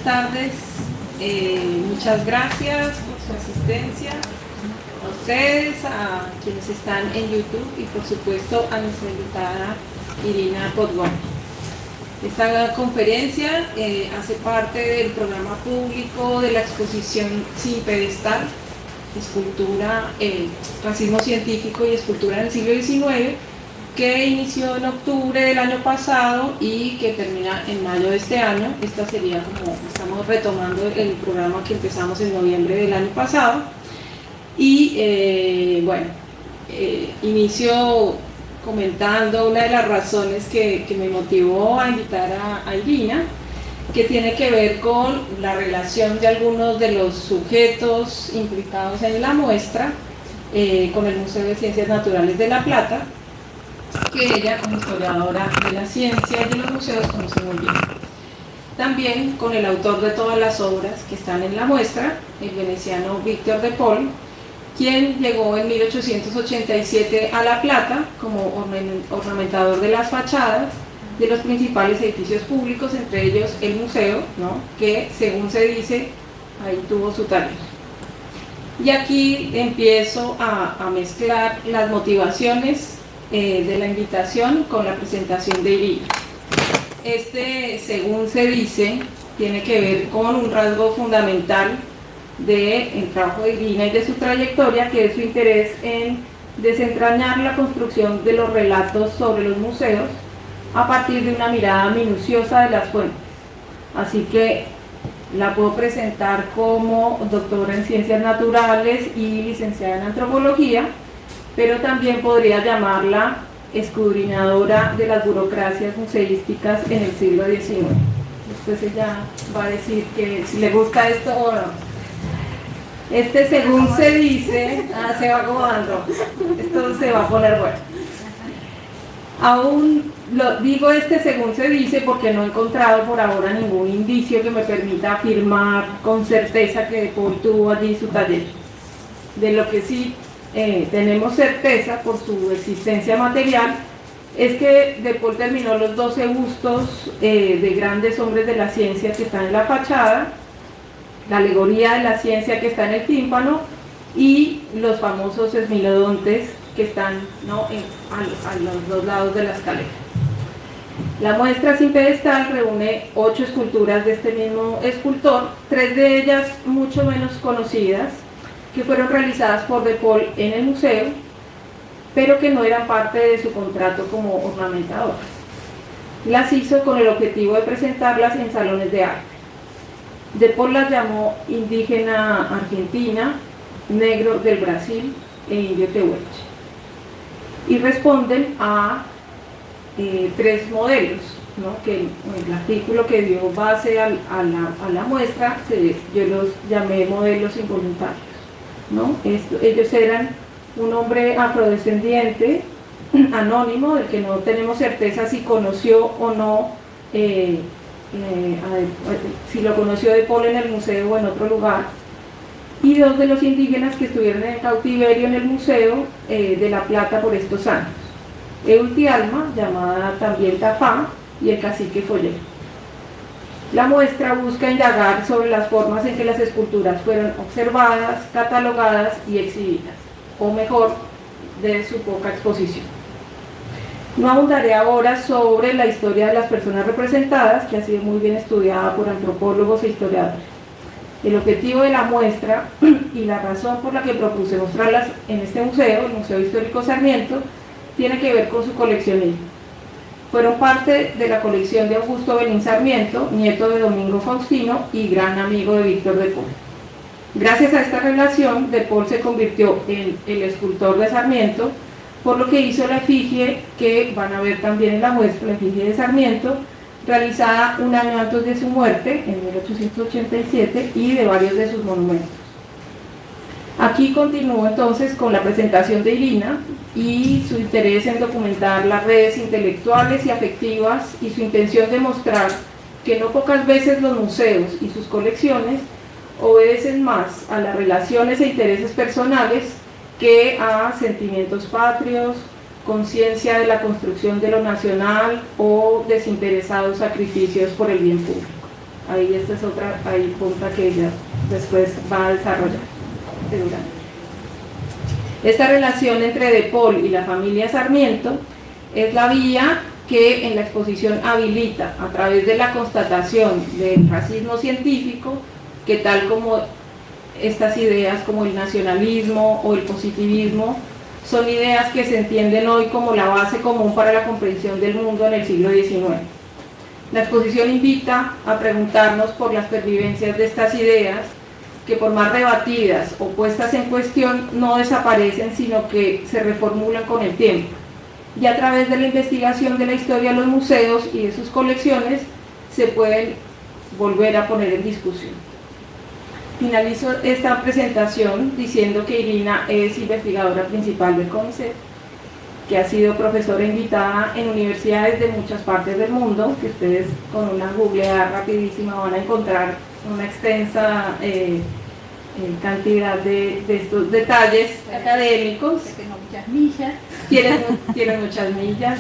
tardes, muchas gracias por su asistencia, a ustedes, a quienes están en YouTube y por supuesto a nuestra invitada Irina Podgorny. Esta conferencia hace parte del programa público de la exposición Sin Pedestal, escultura, racismo científico y escultura del siglo XIX, que inició en octubre del año pasado y que termina en mayo de este año. Esta sería como, estamos retomando el programa que empezamos en noviembre del año pasado. Y inicio comentando una de las razones que me motivó a invitar a Irina, que tiene que ver con la relación de algunos de los sujetos implicados en la muestra con el Museo de Ciencias Naturales de La Plata, que ella, como historiadora de la ciencia y de los museos, conoce muy bien. También con el autor de todas las obras que están en la muestra, el veneciano Victor de Paul, quien llegó en 1887 a La Plata como ornamentador de las fachadas de los principales edificios públicos, entre ellos el museo, ¿no?, que según se dice, ahí tuvo su taller. Y aquí empiezo a mezclar las motivaciones de la invitación con la presentación de Irina. Según se dice, tiene que ver con un rasgo fundamental del trabajo de Irina y de su trayectoria, que es su interés en desentrañar la construcción de los relatos sobre los museos a partir de una mirada minuciosa de las fuentes. Así que la puedo presentar como doctora en Ciencias Naturales y licenciada en Antropología, pero también podría llamarla escudriñadora de las burocracias museísticas en el siglo XIX. Después ella va a decir que si le gusta esto o no. Según se dice, se va acomodando, esto se va a poner bueno. Aún digo según se dice porque no he encontrado por ahora ningún indicio que me permita afirmar con certeza que De Paul tuvo allí su taller. De lo que sí tenemos certeza por su existencia material es que De Paul terminó los 12 bustos de grandes hombres de la ciencia que están en la fachada, la alegoría de la ciencia que está en el tímpano y los famosos esmilodontes que están, ¿no?, a los dos lados de la escalera. La muestra Sin Pedestal reúne 8 esculturas de este mismo escultor, 3 de ellas mucho menos conocidas, que fueron realizadas por De Paul en el museo, pero que no eran parte de su contrato como ornamentador. Las hizo con el objetivo de presentarlas en salones de arte. De Paul las llamó indígena argentina, negro del Brasil e indio tehuelche. Y responden a 3 modelos, ¿no?, que el artículo que dio base a la muestra, yo los llamé modelos involuntarios, ¿no? Ellos eran un hombre afrodescendiente, anónimo, del que no tenemos certeza si conoció o no, si lo conoció De Paul en el museo o en otro lugar, y 2 de los indígenas que estuvieron en cautiverio en el museo de La Plata por estos años: Eutialma, llamada también Tafá, y el cacique Follero. La muestra busca indagar sobre las formas en que las esculturas fueron observadas, catalogadas y exhibidas, o mejor, de su poca exposición. No abundaré ahora sobre la historia de las personas representadas, que ha sido muy bien estudiada por antropólogos e historiadores. El objetivo de la muestra y la razón por la que propuse mostrarlas en este museo, el Museo Histórico Sarmiento, tiene que ver con su coleccionismo. Fueron parte de la colección de Augusto Belín Sarmiento, nieto de Domingo Faustino y gran amigo de Víctor de Paul. Gracias a esta relación, De Paul se convirtió en el escultor de Sarmiento, por lo que hizo la efigie que van a ver también en la muestra, la efigie de Sarmiento, realizada un año antes de su muerte, en 1887, y de varios de sus monumentos. Aquí continúo entonces con la presentación de Irina y su interés en documentar las redes intelectuales y afectivas y su intención de mostrar que no pocas veces los museos y sus colecciones obedecen más a las relaciones e intereses personales que a sentimientos patrios, conciencia de la construcción de lo nacional o desinteresados sacrificios por el bien público. Ahí esta es otra punta que ella después va a desarrollar seguramente. Esta relación entre De Paul y la familia Sarmiento es la vía que en la exposición habilita a través de la constatación del racismo científico, que tal como estas ideas como el nacionalismo o el positivismo son ideas que se entienden hoy como la base común para la comprensión del mundo en el siglo XIX. La exposición invita a preguntarnos por las pervivencias de estas ideas que, por más rebatidas o puestas en cuestión, no desaparecen, sino que se reformulan con el tiempo. Y a través de la investigación de la historia de los museos y de sus colecciones se pueden volver a poner en discusión. Finalizo esta presentación diciendo que Irina es investigadora principal del CONICET, que ha sido profesora invitada en universidades de muchas partes del mundo, que ustedes con una googleada rapidísima van a encontrar una extensa cantidad de estos detalles académicos. Tengo muchas millas. Tiene muchas millas,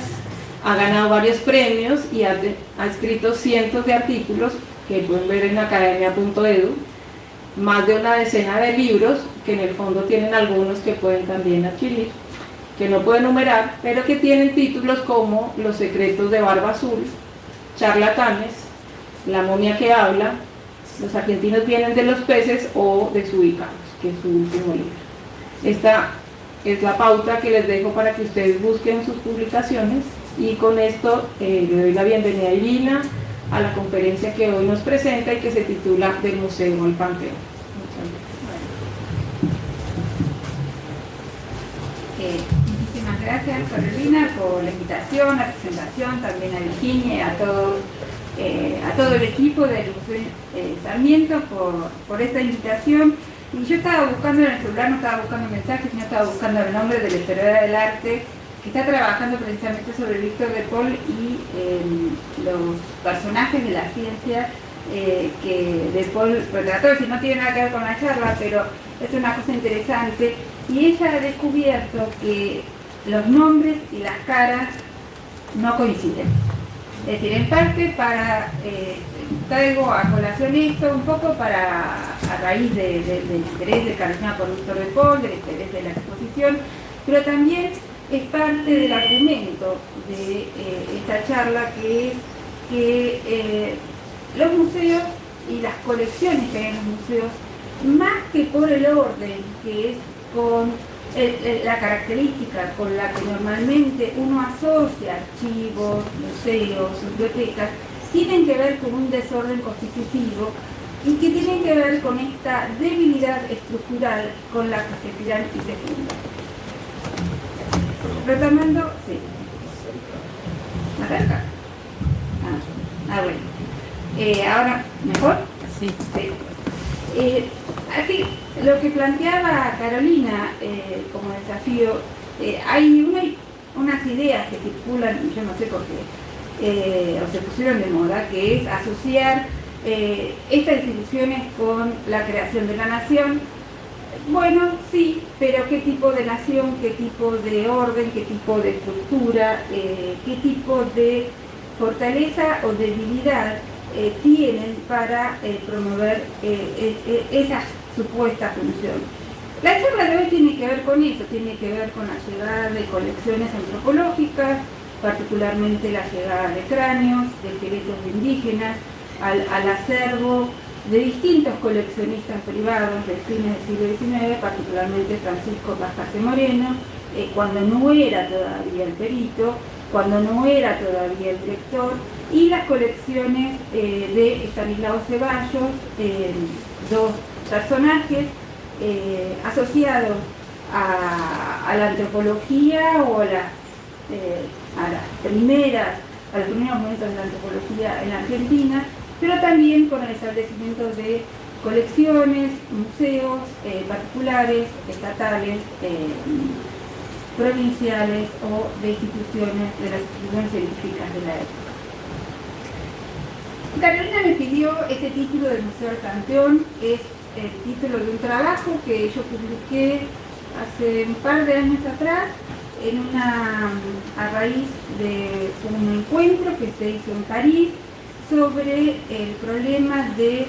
ha ganado varios premios y ha escrito cientos de artículos que pueden ver en academia.edu, más de una decena de libros que en el fondo tienen algunos que pueden también adquirir, que no puedo enumerar, pero que tienen títulos como Los secretos de Barba Azul, Charlatanes, La momia que habla, Los argentinos vienen de los peces o Desubicados, que es su último libro. Esta es la pauta que les dejo para que ustedes busquen sus publicaciones, y con esto le doy la bienvenida a Irina a la conferencia que hoy nos presenta y que se titula Del Museo al Panteón. Muchísimas gracias, Carolina, por la invitación, la presentación, también a Virginia, a todo el equipo del Museo Sarmiento por esta invitación. Y yo estaba buscando en el celular, no estaba buscando mensajes, sino estaba buscando el nombre de la historiadora del arte que está trabajando precisamente sobre Víctor De Paul y los personajes de la ciencia que De Paul retrató. Si no tiene nada que ver con la charla, pero es una cosa interesante. Y ella ha descubierto que los nombres y las caras no coinciden. Es decir, en parte traigo a colación esto un poco a raíz del interés de Carolina por Víctor De Paul, del interés de la exposición, pero también es parte del argumento de esta charla, que es que los museos y las colecciones que hay en los museos, más que por el orden, que es con la característica con la que normalmente uno asocia archivos, museos, bibliotecas, tienen que ver con un desorden constitutivo y que tienen que ver con esta debilidad estructural con la que se tiran y se fundan. Retomando, sí. ¿Más cerca? Bueno. Ahora, ¿mejor? Sí. Sí. Así, lo que planteaba Carolina como desafío, hay unas ideas que circulan, yo no sé por qué, o se pusieron de moda, que es asociar estas instituciones con la creación de la nación. Bueno, sí, pero ¿qué tipo de nación, qué tipo de orden, qué tipo de estructura, qué tipo de fortaleza o debilidad tienen para promover esa supuesta función? La charla de hoy tiene que ver con eso, tiene que ver con la llegada de colecciones antropológicas, particularmente la llegada de cráneos, de esqueletos de indígenas, al acervo de distintos coleccionistas privados de fines del siglo XIX, particularmente Francisco Pascase Moreno, cuando no era todavía el perito, cuando no era todavía el director, y las colecciones de Estanislao Ceballos, dos personajes asociados a la antropología o a los primeros momentos de la antropología en la Argentina, pero también con el establecimiento de colecciones, museos particulares, estatales, provinciales o de instituciones, de las instituciones científicas de la época. Carolina me pidió este título del Museo del Panteón, es el título de un trabajo que yo publiqué hace un par de años atrás a raíz de un encuentro que se hizo en París sobre el problema de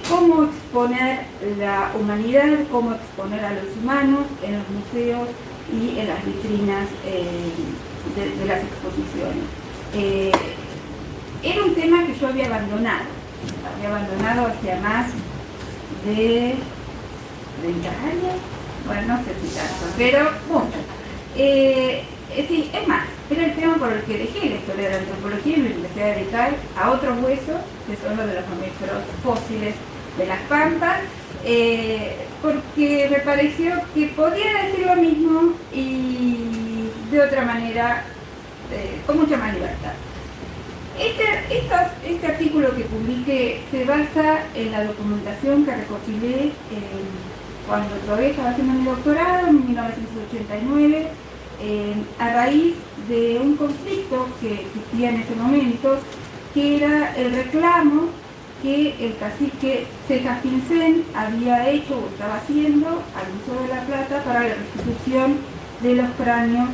cómo exponer la humanidad, cómo exponer a los humanos en los museos y en las vitrinas de las exposiciones. Era un tema que yo había abandonado hacia más de 30 años, bueno, no sé si tanto, pero mucho. Sí, es más, era el tema por el que dejé la historia de la antropología y me empecé a dedicar a otros huesos, que son los de los mamíferos fósiles de las pampas, porque me pareció que podía decir lo mismo y de otra manera, con mucha más libertad. Este artículo que publiqué se basa en la documentación que recopilé cuando todavía estaba haciendo mi doctorado en 1989, a raíz de un conflicto que existía en ese momento, que era el reclamo que el cacique Cejas Pincén había hecho o estaba haciendo al Museo de la Plata para la restitución de los cráneos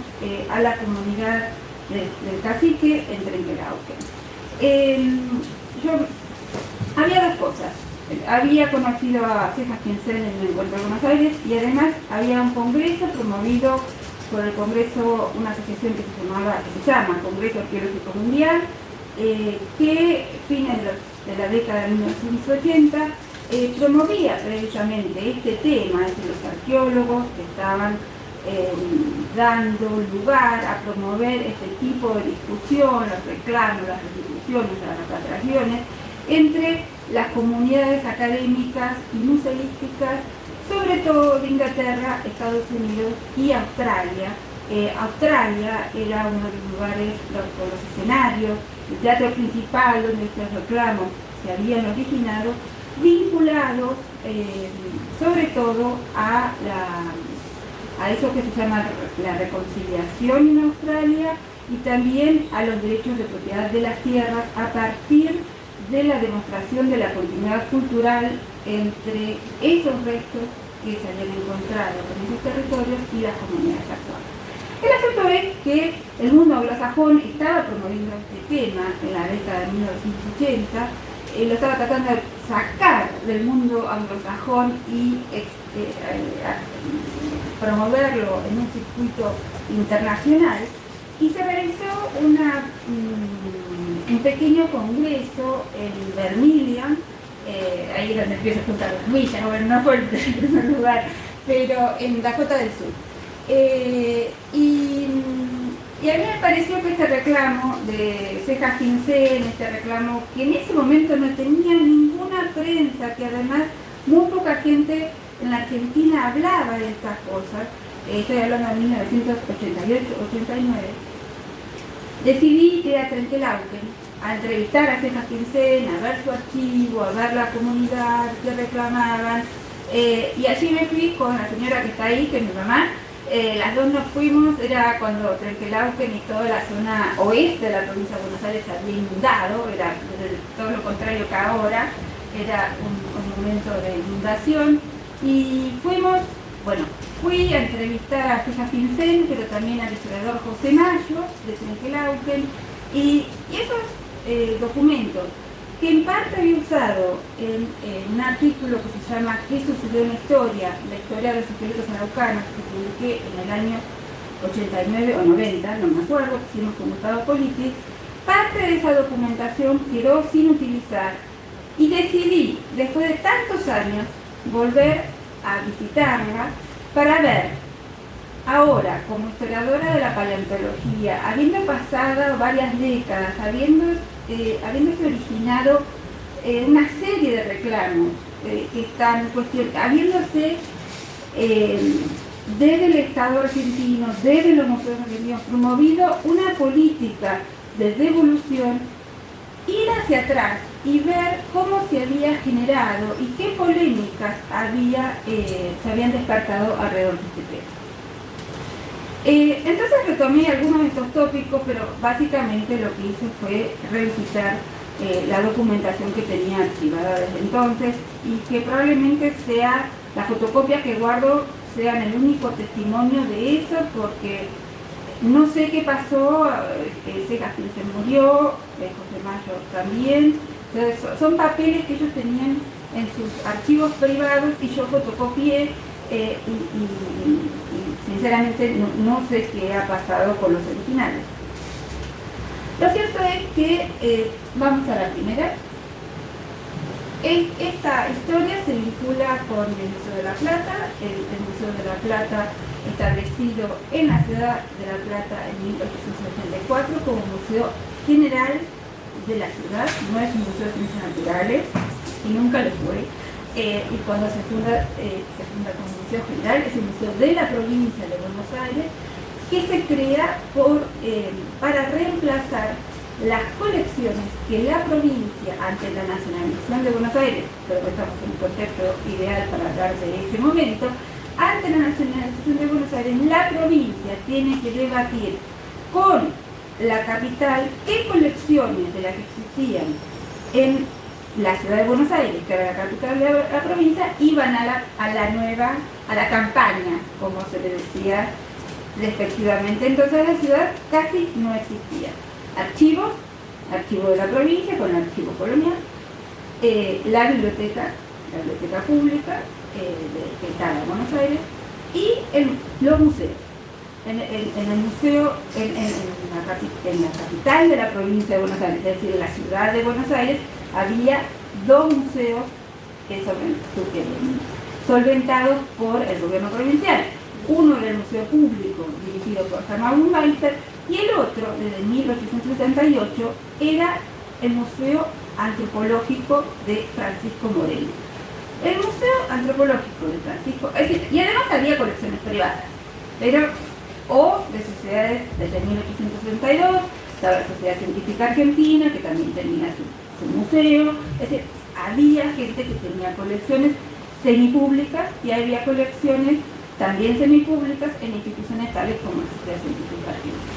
a la comunidad del cacique en Trenquelauquen. Había dos cosas. Había conocido a Cejas Pincén en el encuentro de Buenos Aires y además había un congreso promovido por el Congreso, una asociación que se llama Congreso Arqueológico Mundial, que fines de la década de 1980 promovía precisamente este tema, es decir, los arqueólogos que estaban dando lugar a promover este tipo de discusión, los reclamos, las restituciones, las repatriaciones, entre las comunidades académicas y museísticas, sobre todo de Inglaterra, Estados Unidos y Australia. Australia era uno de los lugares, los escenarios, el teatro principal donde estos reclamos se habían originado, vinculados sobre todo a eso que se llama la reconciliación en Australia y también a los derechos de propiedad de las tierras a partir de la demostración de la continuidad cultural entre esos restos que se habían encontrado en esos territorios y las comunidades actuales. El asunto es que el mundo anglosajón estaba promoviendo este tema en la década de 1980, lo estaba tratando de sacar del mundo anglosajón y promoverlo en un circuito internacional, y se realizó un pequeño congreso en Vermilion, ahí es donde empieza a juntar los villas, bueno, no fue el primer lugar, pero en Dakota del Sur. Y a mí me pareció que este reclamo de Cejas Pincén, este reclamo que en ese momento no tenía ninguna prensa, que además muy poca gente en la Argentina hablaba de estas cosas, estoy hablando de 1988-89, decidí ir a Trenquelauquen a entrevistar a Cejas Pincén, a ver su archivo, a ver la comunidad que reclamaban, y allí me fui con la señora que está ahí, que es mi mamá. Las dos nos fuimos, era cuando Trenquelauquen y toda la zona oeste de la provincia de Buenos Aires se había inundado, era todo lo contrario que ahora, era un momento de inundación, y fuimos, bueno, fui a entrevistar a Cejas Pincén, pero también al historiador José Mayo de Trenquelauquen, y esos documentos que en parte había usado en un artículo que se llama ¿Qué sucedió en la historia de los esqueletos araucanos?, que publiqué en el año 89 o 90, no me acuerdo, que hicimos con Gustavo Politi. Parte de esa documentación quedó sin utilizar y decidí, después de tantos años, volver a visitarla para ver, ahora, como historiadora de la paleontología, habiendo pasado varias décadas, habiéndose originado una serie de reclamos que están habiéndose desde el Estado argentino, desde los museos argentinos, promovido una política de devolución, ir hacia atrás y ver cómo se había generado y qué polémicas se habían despertado alrededor de este tema. Entonces retomé algunos de estos tópicos, pero básicamente lo que hice fue revisitar la documentación que tenía archivada desde entonces, y que probablemente sea, las fotocopias que guardo sean el único testimonio de eso, porque No sé qué pasó, Segastil se murió, José Mayo también. Entonces, son papeles que ellos tenían en sus archivos privados y yo fotocopié y sinceramente no sé qué ha pasado con los originales. Lo cierto es que, vamos a la primera. Esta historia se vincula con el Museo de la Plata, el Museo de la Plata establecido en la ciudad de La Plata en 1884 como museo general de la ciudad, no es un museo de ciencias naturales y nunca lo fue. Y cuando se funda como museo general, es el museo de la provincia de Buenos Aires, que se crea para reemplazar las colecciones que la provincia, ante la nacionalización de Buenos Aires, pero estamos en un contexto ideal para hablar de ese momento, ante la nacionalización de Buenos Aires, la provincia tiene que debatir con la capital qué colecciones de las que existían en la ciudad de Buenos Aires, que era la capital de la provincia, iban a la campaña, como se le decía respectivamente. Entonces la ciudad casi no existía. Archivo de la provincia con el archivo colonial, la biblioteca pública que estaba en Buenos Aires y los museos. En el museo, en la capital de la provincia de Buenos Aires, es decir, en la ciudad de Buenos Aires, había 2 museos solventados por el gobierno provincial. Uno era el Museo Público, dirigido por Germán Baumeister, y el otro, desde 1878, era el Museo Antropológico de Francisco Moreno. El Museo Antropológico de Francisco, es decir, y además había colecciones privadas, o de sociedades desde 1862, estaba la Sociedad Científica Argentina, que también tenía su museo, es decir, había gente que tenía colecciones semipúblicas y había colecciones también semipúblicas en instituciones tales como la Sociedad Científica Argentina.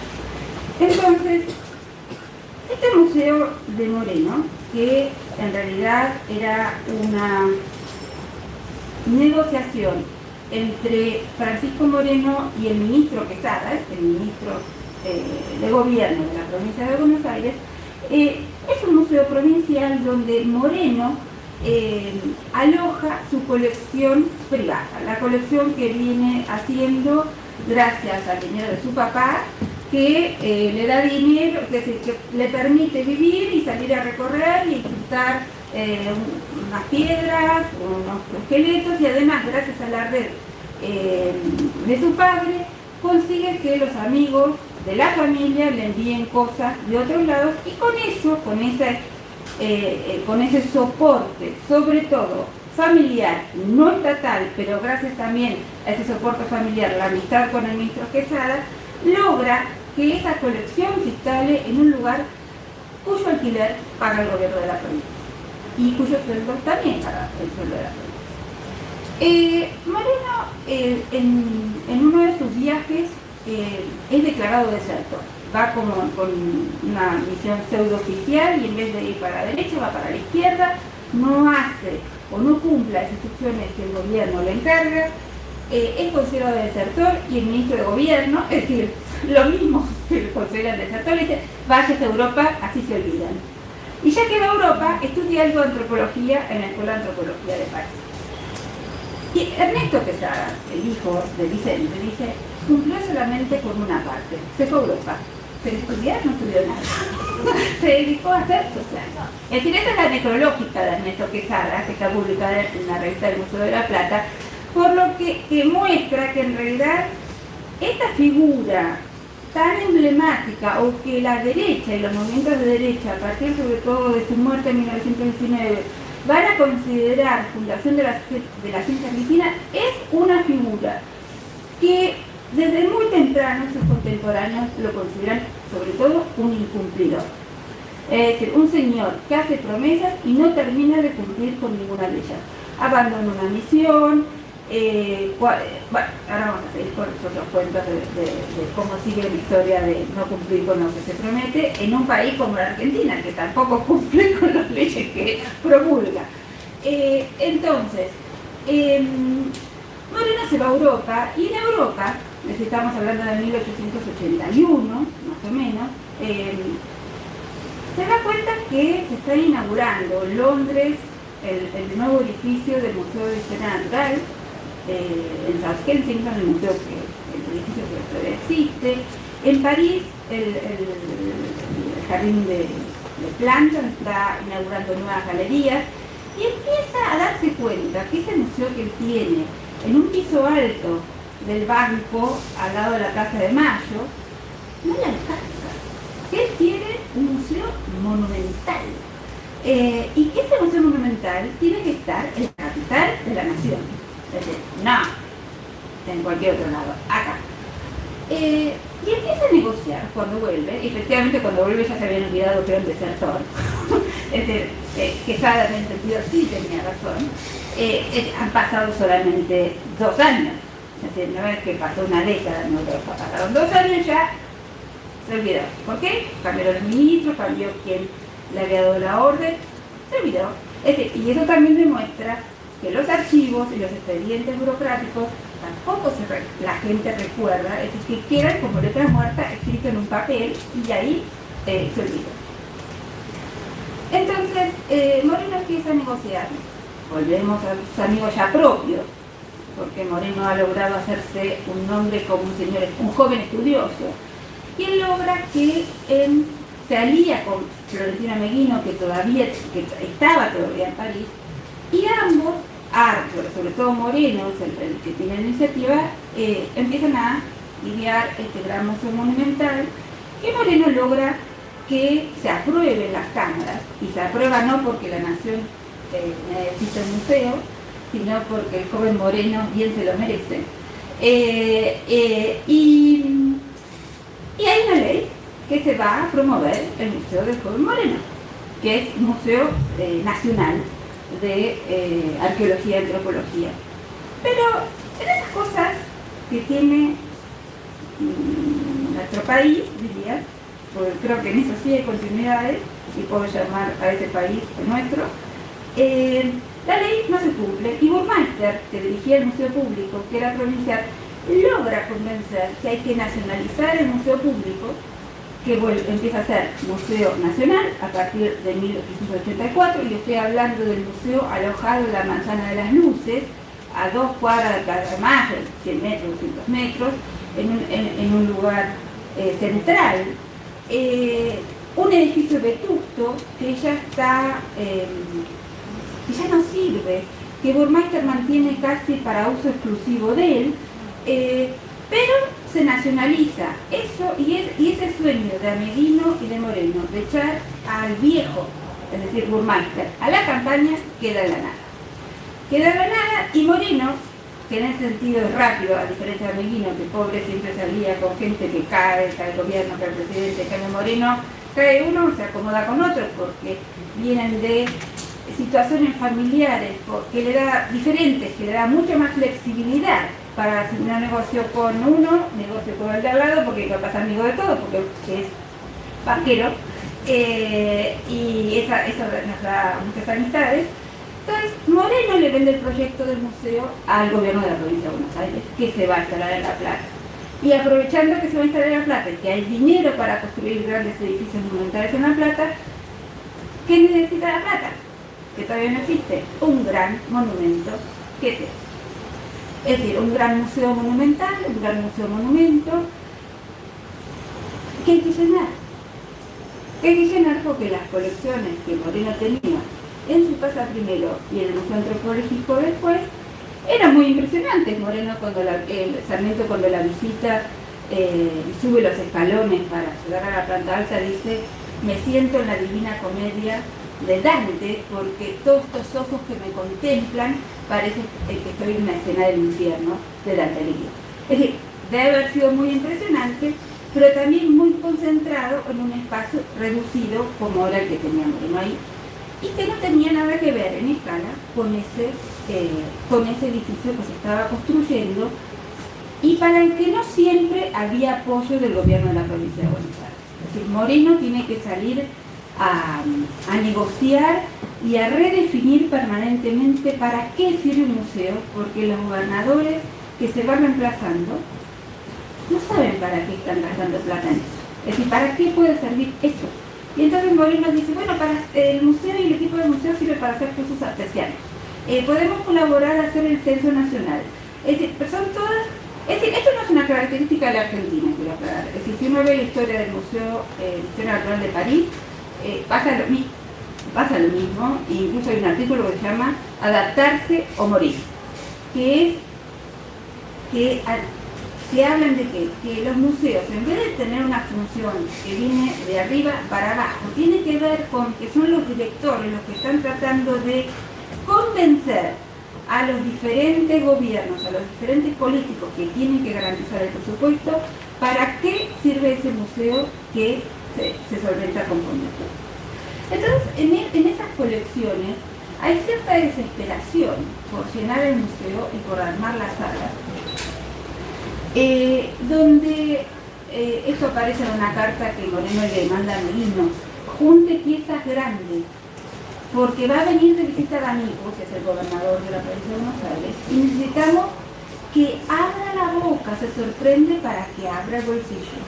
Entonces, este Museo de Moreno, que en realidad era una negociación entre Francisco Moreno y el ministro Quesada, el ministro de gobierno de la provincia de Buenos Aires, es un museo provincial donde Moreno aloja su colección privada, la colección que viene haciendo gracias al dinero de su papá, que le da dinero, es decir, que le permite vivir y salir a recorrer y disfrutar unas piedras, unos esqueletos, y además, gracias a la red de su padre, consigue que los amigos de la familia le envíen cosas de otros lados, y con eso, con ese soporte, sobre todo familiar, no estatal, pero gracias también a ese soporte familiar, la amistad con el ministro Quesada, logra que esa colección se instale en un lugar cuyo alquiler paga el gobierno de la provincia y cuyo sueldo también paga el sueldo de la provincia. Moreno, en uno de sus viajes, es declarado desertor. Va con una misión pseudo-oficial y en vez de ir para la derecha va para la izquierda, no hace o no cumple las instrucciones que el gobierno le encarga, es considerado desertor y el ministro de gobierno, es decir, lo mismo que lo consideran desertor, le dice, váyase a Europa, así se olvidan. Y ya que va a Europa, estudia algo de antropología en la Escuela de Antropología de París. Y Ernesto Quesada, el hijo de Vicente, dice, cumplió solamente con una parte, se fue a Europa. Pero estudiar no estudió nada. Se dedicó a hacer social. Es decir, esa es la necrológica de Ernesto Quesada, que está publicada en la revista del Museo de la Plata, por lo que muestra que en realidad esta figura tan emblemática, o que la derecha y los movimientos de derecha, a partir sobre todo de su muerte en 1919, van a considerar fundación de la ciencia argentina, es una figura que desde muy temprano sus contemporáneos lo consideran sobre todo un incumplidor. Es decir, un señor que hace promesas y no termina de cumplir con ninguna de ellas. Abandona una misión, bueno, ahora vamos a seguir con los otros cuentos de cómo sigue la historia de no cumplir con lo que se promete en un país como la Argentina, que tampoco cumple con las leyes que promulga. Entonces, Moreno se va a Europa, y en Europa estamos hablando de 1881, más o menos, se da cuenta que se está inaugurando en Londres el nuevo edificio del Museo de Historia Natural, en South Kensington, el edificio que todavía existe. En París, el jardín de Plantin está inaugurando nuevas galerías y empieza a darse cuenta que ese museo que él tiene en un piso alto del banco al lado de la Plaza de Mayo no le alcanza. Él quiere un museo monumental y que ese museo monumental tiene que estar en la capital de la nación. Es decir, no en cualquier otro lado, acá. Y empieza a negociar cuando vuelve. Efectivamente, cuando vuelve ya se habían olvidado que era un desertor. Es decir, Quesada en el sentido sí tenía razón. Han pasado solamente 2 años. Es decir, no es que pasó una década, no, pero pasaron 2 años ya. Se olvidó. ¿Por qué? Cambiaron el ministro, cambió quien le había dado la orden. Se olvidó. Es decir, y eso también demuestra que los archivos y los expedientes burocráticos tampoco la gente recuerda, es decir, que quedan como letra muerta escrito en un papel y ahí se olvidó. Entonces, Moreno empieza a negociar. Volvemos a sus amigos ya propios, porque Moreno ha logrado hacerse un nombre como un joven estudioso. Y él logra que se alía con Florentino Meguino, que estaba todavía en París, y ambos, sobre todo Moreno, el que tiene la iniciativa, empiezan a idear este gran museo monumental, que Moreno logra que se aprueben las cámaras, y se aprueba no porque la nación necesita un museo, sino porque el joven Moreno bien se lo merece. Y hay una ley que se va a promover el Museo del Joven Moreno, que es un museo nacional de arqueología y antropología. Pero en esas cosas que tiene nuestro país, diría, porque creo que en eso sí hay continuidades, y puedo llamar a ese país el nuestro, la ley no se cumple, y Burmeister, que dirigía el Museo Público, que era provincial, logra convencer que hay que nacionalizar el Museo Público, que empieza a ser Museo Nacional a partir de 1884, y estoy hablando del museo alojado en la Manzana de las Luces, a 2 cuadras de Plaza de Mayo, 100 metros, 200 metros, en un lugar central. Un edificio vetusto que ya está, que ya no sirve, que Burmeister mantiene casi para uso exclusivo de él, pero se nacionaliza eso y ese sueño de Ameguino y de Moreno de echar al viejo, es decir, Burmeister, a la campaña, queda en la nada. Queda en la nada, y Moreno, que en ese sentido es rápido, a diferencia de Ameguino, que pobre siempre salía con gente que cae el gobierno, cae el presidente, cae Moreno, cae uno, se acomoda con otro, porque vienen de situaciones familiares que le da diferentes, que le da mucha más flexibilidad para hacer un negocio con uno, negocio con el de al lado, porque capaz amigo de todo, porque es vaquero, y eso nos da muchas amistades. Entonces, Moreno le vende el proyecto del museo al gobierno de la provincia de Buenos Aires, que se va a instalar en La Plata. Y aprovechando que se va a instalar en La Plata y que hay dinero para construir grandes edificios monumentales en La Plata, ¿qué necesita La Plata? Que todavía no existe, un gran monumento. ¿Qué es eso? Es decir, un gran museo monumental, un gran museo monumento, que hay que llenar. Que hay que llenar porque las colecciones que Moreno tenía en su casa primero y en el Museo Antropológico después eran muy impresionantes. Moreno, Sarmiento, cuando la visita y sube los escalones para llegar a la planta alta, dice: me siento en la Divina Comedia de Dante, porque todos estos ojos que me contemplan parece que estoy en una escena del infierno de Dante Alighieri. Es decir, debe haber sido muy impresionante, pero también muy concentrado en un espacio reducido como era el que tenía Moreno ahí, y que no tenía nada que ver en escala con ese edificio que se estaba construyendo, y para el que no siempre había apoyo del gobierno de la provincia de Buenos Aires. Es decir, Moreno tiene que salir a negociar y a redefinir permanentemente para qué sirve un museo, porque los gobernadores que se van reemplazando no saben para qué están gastando plata en eso. Es decir, ¿para qué puede servir eso? Y entonces Moreno dice, bueno, para el museo y el equipo del museo sirve para hacer cursos artesianos. Podemos colaborar a hacer el censo nacional. Es decir, pero son todas... Es decir, esto no es una característica de la Argentina, quiero aclarar. Es decir, si uno ve la historia del Museo Historia Natural de París, pasa lo mismo, e incluso hay un artículo que se llama Adaptarse o morir, que hablan de que los museos, en vez de tener una función que viene de arriba para abajo, tiene que ver con que son los directores los que están tratando de convencer a los diferentes gobiernos, a los diferentes políticos que tienen que garantizar el presupuesto, para qué sirve ese museo que se solventa con fondos. Entonces, en esas colecciones hay cierta desesperación por llenar el museo y por armar la sala, donde esto aparece en una carta que Moreno le manda a Meguinos: junte piezas grandes, porque va a venir de visita a D'Amico, que es el gobernador de la provincia de Buenos Aires, y necesitamos que abra la boca, se sorprende para que abra el bolsillo.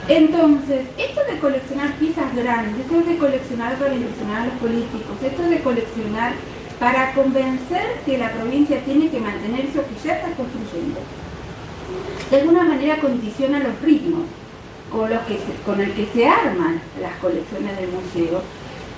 Entonces, esto de coleccionar piezas grandes, esto de coleccionar para impresionar a los políticos, esto de coleccionar para convencer que la provincia tiene que mantener eso que ya está construyendo, de alguna manera condiciona los ritmos con el que se arman las colecciones del museo,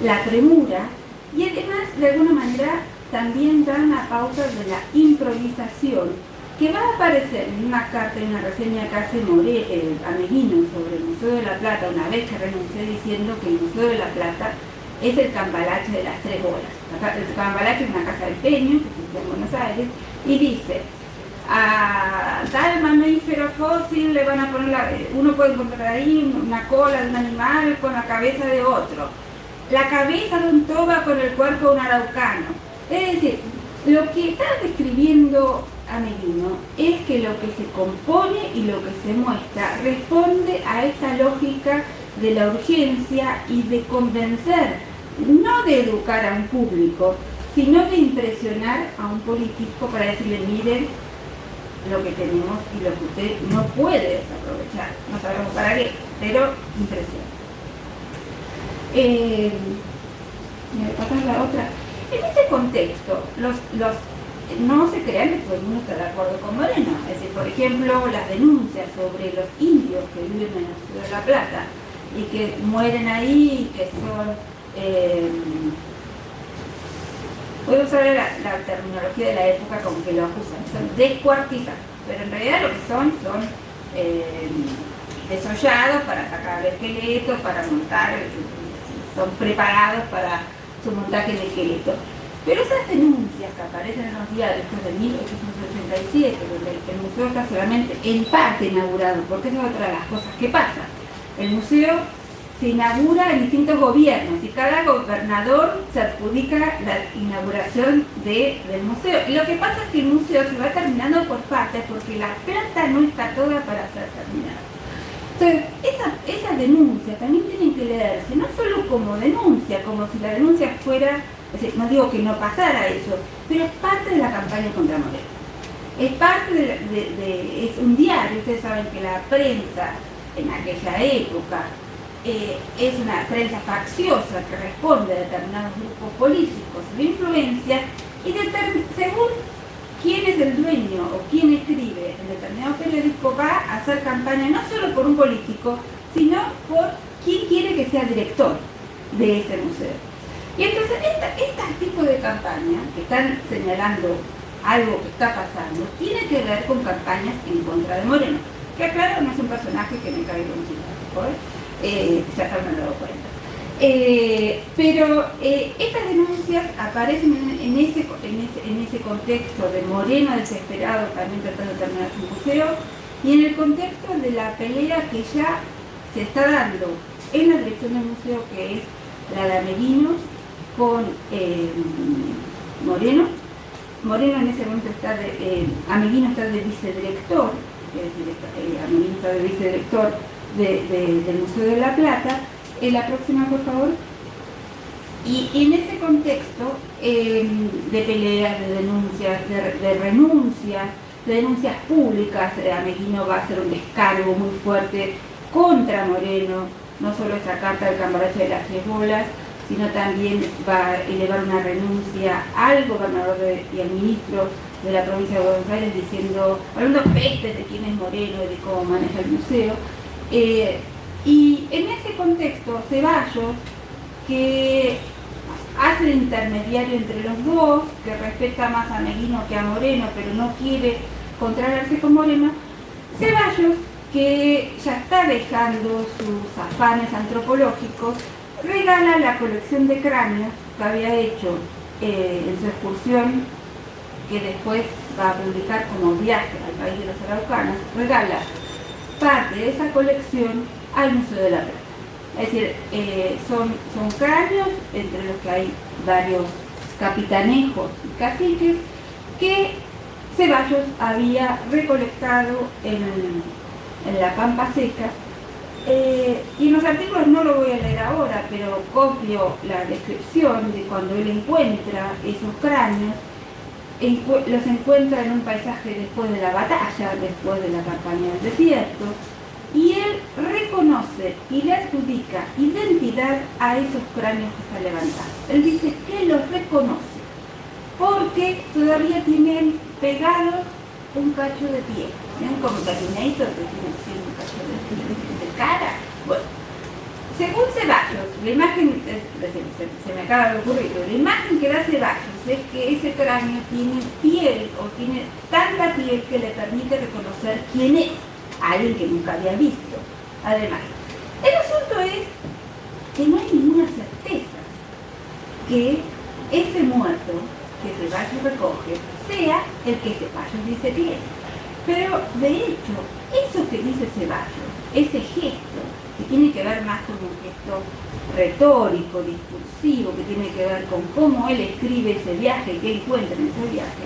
la premura, y además de alguna manera también dan la pauta de la improvisación, que va a aparecer en una carta, en una reseña que hace a Meguinos sobre el Museo de la Plata, una vez que renuncié, diciendo que el Museo de la Plata es el Cambalache de las 3 bolas. El Cambalache es una casa de empeño que existe en Buenos Aires, y dice: a tal mamífero fósil le van a poner uno puede encontrar ahí una cola de un animal con la cabeza de otro, la cabeza de un toba con el cuerpo de un araucano. Es decir, lo que está describiendo Ameguino es que lo que se compone y lo que se muestra responde a esta lógica de la urgencia y de convencer, no de educar a un público, sino de impresionar a un político para decirle: miren lo que tenemos y lo que usted no puede desaprovechar. No sabemos para qué, pero impresiona. ¿Me pasas la otra? En este contexto, no se crean que todo el mundo está de acuerdo con Moreno. Es decir, por ejemplo, las denuncias sobre los indios que viven en la ciudad de La Plata y que mueren ahí y que son... puedo usar la terminología de la época como que lo acusan, son descuartizados, pero en realidad lo que son desollados para sacar el esqueleto, para montar, son preparados para su montaje de esqueleto. Pero esas denuncias que aparecen en los diarios después de 1887, donde el museo está solamente en parte inaugurado, porque esa es otra de las cosas que pasa. El museo se inaugura en distintos gobiernos y cada gobernador se adjudica la inauguración del museo. Y lo que pasa es que el museo se va terminando por partes porque la plata no está toda para ser terminada. Entonces, esas denuncias también tienen que leerse, no solo como denuncia, como si la denuncia fuera, es decir, no digo que no pasara eso, pero es parte de la campaña contra Moreno. Es parte es un diario. Ustedes saben que la prensa en aquella época es una prensa facciosa que responde a determinados grupos políticos de influencia, y según quién es el dueño o quién escribe en determinado periódico, va a hacer campaña no solo por un político, sino por quién quiere que sea director de ese museo. Y entonces este tipo de campañas que están señalando algo que está pasando tiene que ver con campañas en contra de Moreno, que claro, no es un personaje que me cae como simpático, ya se han dado cuenta. Pero estas denuncias aparecen en ese contexto de Moreno desesperado también tratando de terminar su museo, y en el contexto de la pelea que ya se está dando en la dirección del museo, que es la de Ameguinos con Moreno. Moreno en ese momento está Ameguino está de vicedirector, es decir, Ameguino está de vicedirector del Museo de La Plata. La próxima, por favor. Y en ese contexto de peleas, de denuncias, de renuncias, de denuncias públicas. Ameghino va a hacer un descargo muy fuerte contra Moreno, no solo esa carta del cambalache de las 3 bolas, sino también va a elevar una renuncia al gobernador y al ministro de la provincia de Buenos Aires hablando pestes de quién es Moreno y de cómo maneja el museo. Y en ese contexto, Ceballos, que hace de intermediario entre los dos, que respeta más a Ameghino que a Moreno, pero no quiere contrarse con Moreno, Ceballos, que ya está dejando sus afanes antropológicos, regala la colección de cráneos que había hecho en su excursión, que después va a publicar como Viaje al País de los Araucanos, regala parte de esa colección al Museo de la Plata. Es decir, son cráneos entre los que hay varios capitanejos y caciques que Ceballos había recolectado en la Pampa Seca. Y en los artículos no lo voy a leer ahora, pero copio la descripción de cuando él encuentra esos cráneos. Los encuentra en un paisaje después de la batalla, después de la campaña del desierto, y él reconoce y le adjudica identidad a esos cráneos que está levantando. Él dice que los reconoce porque todavía tienen pegados un cacho de piel. ¿Ven? Como Terminator, que tiene un cacho de cara. Bueno, según Ceballos, la imagen, se me acaba de ocurrir, la imagen que da Ceballos es que ese cráneo tiene piel, o tiene tanta piel que le permite reconocer quién es, alguien que nunca había visto. Además, el asunto es que no hay ninguna certeza que ese muerto que Ceballos recoge sea el que Ceballos dice que es. Pero, de hecho, eso que dice Ceballos, ese gesto, que tiene que ver más con un gesto retórico, discursivo, que tiene que ver con cómo él escribe ese viaje, qué encuentra en ese viaje,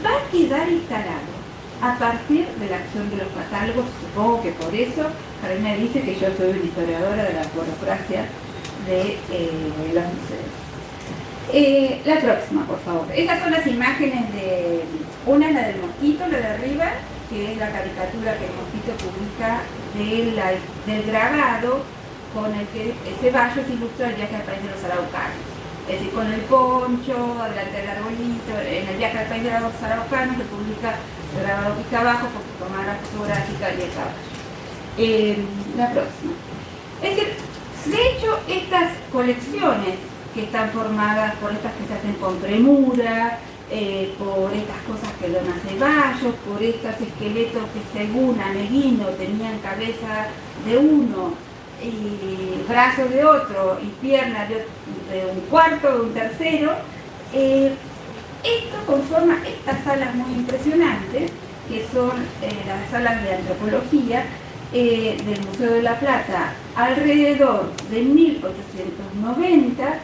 va a quedar instalado a partir de la acción de los catálogos. Supongo que por eso Carolina dice que yo soy una historiadora de la burocracia de los museos. La próxima, por favor. Estas son las imágenes de... Una es la del mosquito, la de arriba, que es la caricatura que el mosquito publica del grabado con el que Ceballos ilustra el viaje al país de los araucanos. Es decir, con el poncho, delante del arbolito, en el viaje al país de los araucanos, que publica el grabado que está abajo porque toma la fotográfica y el caballo. La próxima. Es decir, de hecho, estas colecciones que están formadas por estas que se hacen con premura, por estas cosas que dona Ceballos, por estos esqueletos que según Ameghino tenían cabeza de uno y brazos de otro y piernas de un cuarto, de un tercero. Esto conforma estas salas muy impresionantes, que son las salas de antropología del Museo de la Plata alrededor de 1890,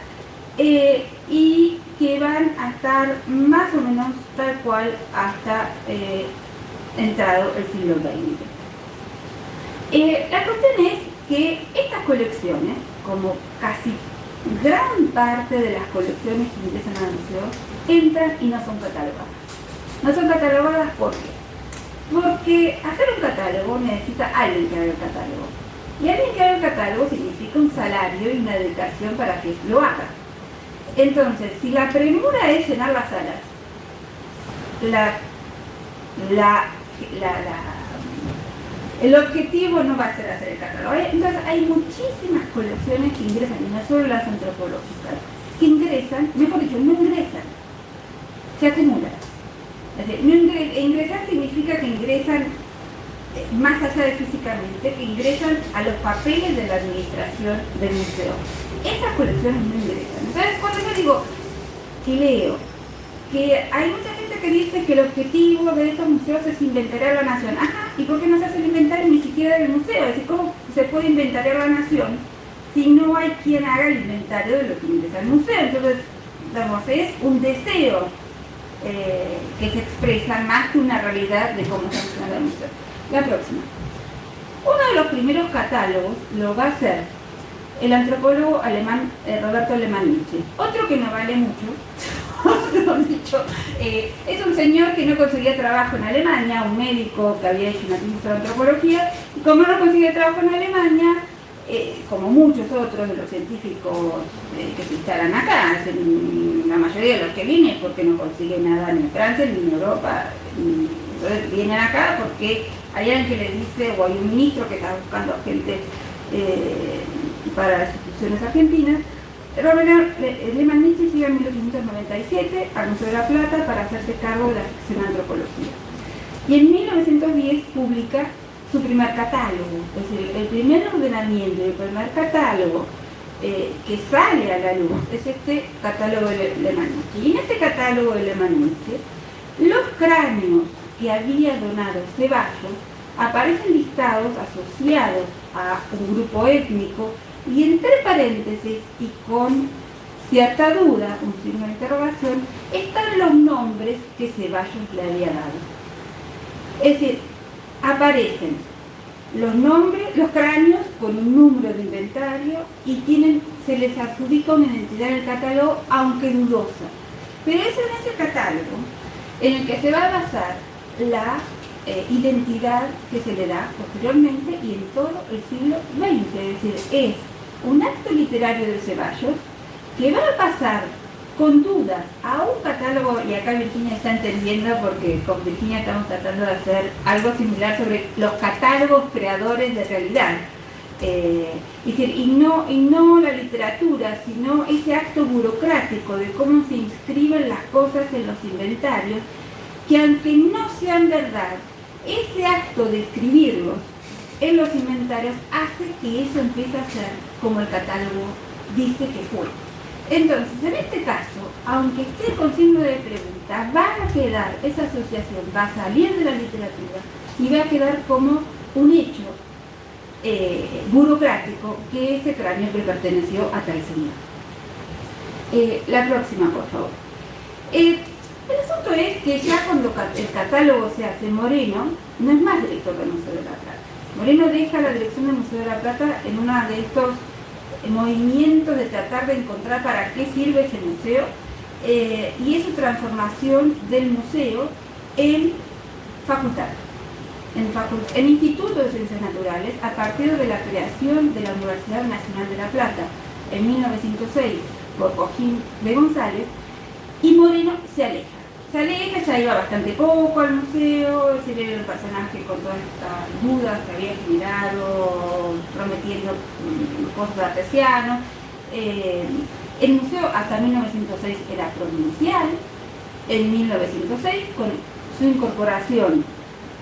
y que van a estar más o menos tal cual hasta entrado el siglo XX. La cuestión es que estas colecciones, como casi gran parte de las colecciones que ingresan al museo, entran y no son catalogadas. No son catalogadas ¿por qué? Porque hacer un catálogo necesita alguien que haga el catálogo. Y alguien que haga el catálogo significa un salario y una dedicación para que lo haga. Entonces, si la premura es llenar las salas, el objetivo no va a ser hacer el catálogo. Entonces, hay muchísimas colecciones que ingresan, y no solo las antropológicas, que ingresan, mejor dicho, no ingresan, se acumulan. Es decir, ingresar significa que ingresan más allá de físicamente, que ingresan a los papeles de la administración del museo. Esas colecciones no ingresan. Entonces, cuando yo digo y leo que hay mucha gente que dice que el objetivo de estos museos es inventariar la nación. Ajá, ¿y por qué no se hace el inventario ni siquiera del museo? Es decir, ¿cómo se puede inventariar la nación si no hay quien haga el inventario de lo que ingresa al museo? Entonces, digamos, es un deseo que se expresa más que una realidad de cómo funciona el museo. La próxima. Uno de los primeros catálogos lo va a hacer el antropólogo alemán Roberto Alemán Nietzsche. Otro que no vale mucho, mejor dicho. Es un señor que no conseguía trabajo en Alemania, un médico que había hecho una tesis de antropología, y como no conseguía trabajo en Alemania, como muchos otros de los científicos que se instalan acá, la mayoría de los que vienen porque no consiguen nada ni en Francia ni en Europa, entonces vienen acá porque hay alguien que les dice, o hay un ministro que está buscando gente para las instituciones argentinas. Robert Lehmann-Nietzsche llega en 1897 al Museo de la Plata para hacerse cargo de la sección de antropología. Y en 1910 publica su primer catálogo, es decir, el primer ordenamiento, el primer catálogo que sale a la luz es este catálogo de Lehmann-Nietzsche. Y en este catálogo de Lehmann-Nietzsche, los cráneos que había donado Ceballos aparecen listados asociados a un grupo étnico y entre paréntesis y con cierta duda, un signo de interrogación, están los nombres que Ceballos le había dado. Es decir, aparecen los nombres, los cráneos con un número de inventario y se les adjudica una identidad en el catálogo, aunque dudosa. Pero es en ese catálogo en el que se va a basar la identidad que se le da posteriormente y en todo el siglo XX. Es decir, es un acto literario de Ceballos que va a pasar con dudas a un catálogo, y acá Virginia está entendiendo porque con Virginia estamos tratando de hacer algo similar sobre los catálogos creadores de realidad. Es decir, y no la literatura, sino ese acto burocrático de cómo se inscriben las cosas en los inventarios, que aunque no sean verdad, ese acto de escribirlos en los inventarios hace que eso empiece a ser como el catálogo dice que fue. Entonces, en este caso, aunque esté con signo de pregunta, va a quedar, esa asociación va a salir de la literatura y va a quedar como un hecho burocrático que ese cráneo le perteneció a tal señor. La próxima, por favor. El asunto es que ya cuando el catálogo se hace, Moreno no es más director del Museo de la Plata. Moreno deja la dirección del Museo de la Plata en uno de estos movimientos de tratar de encontrar para qué sirve ese museo, y es su transformación del museo en facultad, en Instituto de Ciencias Naturales, a partir de la creación de la Universidad Nacional de La Plata en 1906 por Cojín de González, y Moreno se aleja, ya iba bastante poco al museo, se ve el personaje con todas estas dudas que había generado, prometiendo cosas de artesiano. El museo hasta 1906 era provincial. En 1906, con su incorporación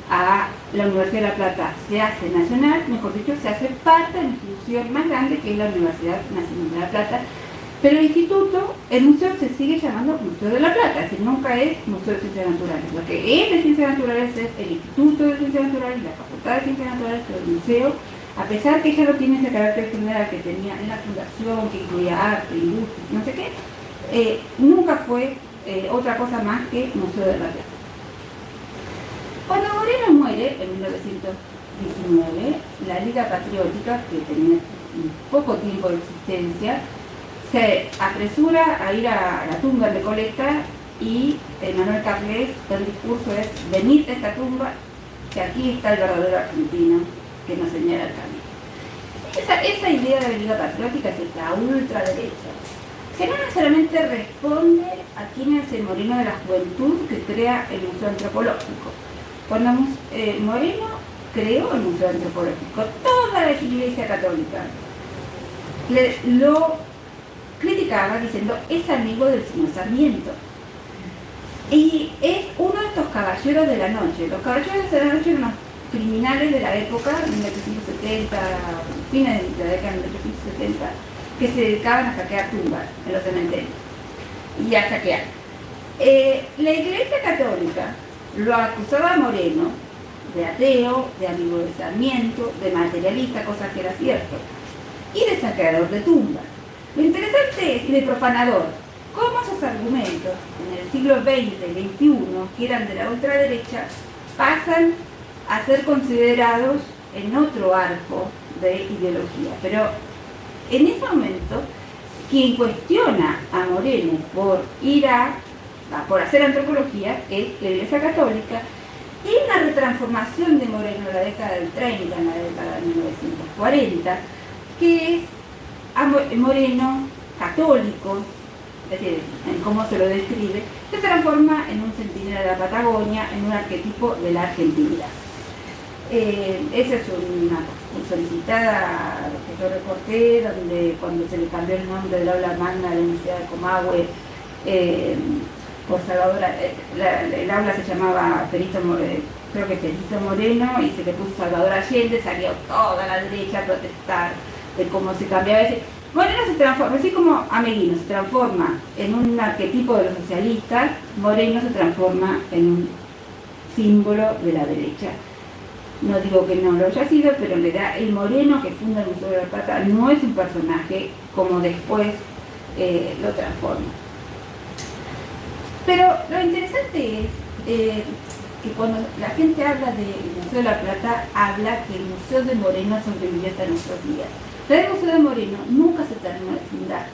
a la Universidad de La Plata, se hace nacional, mejor dicho, se hace parte de la institución más grande que es la Universidad Nacional de La Plata. Pero el museo se sigue llamando Museo de La Plata, es decir, nunca es Museo de Ciencias Naturales. Lo que es de Ciencias Naturales es el Instituto de Ciencias Naturales, la Facultad de Ciencias Naturales, pero el museo, a pesar que ya no tiene ese carácter general que tenía en la fundación, que incluía arte, industria, no sé qué, nunca fue otra cosa más que Museo de La Plata. Cuando Moreno muere, en 1919, la Liga Patriótica, que tenía poco tiempo de existencia, se apresura a ir a la tumba de Recoleta, y Manuel Carles, el discurso es: venid a esta tumba, que aquí está el verdadero argentino que nos señala el camino. Esa idea de la Liga Patriótica es esta ultraderecha, que no necesariamente responde a quién es el Moreno de la Juventud que crea el Museo Antropológico. Cuando Moreno creó el Museo Antropológico, toda la Iglesia Católica lo criticaba diciendo: es amigo del señor Sarmiento. Y es uno de estos caballeros de la noche. Los caballeros de la noche eran unos criminales de la época, 1870, fines de la década de 1870, que se dedicaban a saquear tumbas en los cementerios y a saquear. La Iglesia Católica lo acusaba a Moreno de ateo, de amigo de Sarmiento, de materialista, cosa que era cierto, y de saqueador de tumbas. Lo interesante es, y de profanador, cómo esos argumentos en el siglo XX y XXI, que eran de la ultraderecha, pasan a ser considerados en otro arco de ideología. Pero en ese momento, quien cuestiona a Moreno por ir a por hacer antropología, es la Iglesia Católica, y una retransformación de Moreno en la década del 30, en la década de 1940, que es a Moreno católico, es decir, en cómo se lo describe, se transforma en un centinela de la Patagonia, en un arquetipo de la argentinidad. Esa es una solicitada que yo recorté, donde cuando se le cambió el nombre del aula magna de la Universidad de Comahue, por Salvador, el aula se llamaba creo que Perito Moreno, y se le puso Salvador Allende, salió toda la derecha a protestar de cómo se cambiaba ese. Moreno se transforma, así como Ameguino se transforma en un arquetipo de los socialistas, Moreno se transforma en un símbolo de la derecha. No digo que no lo haya sido, pero en realidad el Moreno que funda el Museo de la Plata no es un personaje como después lo transforma. Pero lo interesante es que cuando la gente habla del Museo de la Plata, habla que el Museo de Moreno sobrevivió hasta nuestros días. Pero el Museo de Moreno nunca se terminó de fundar,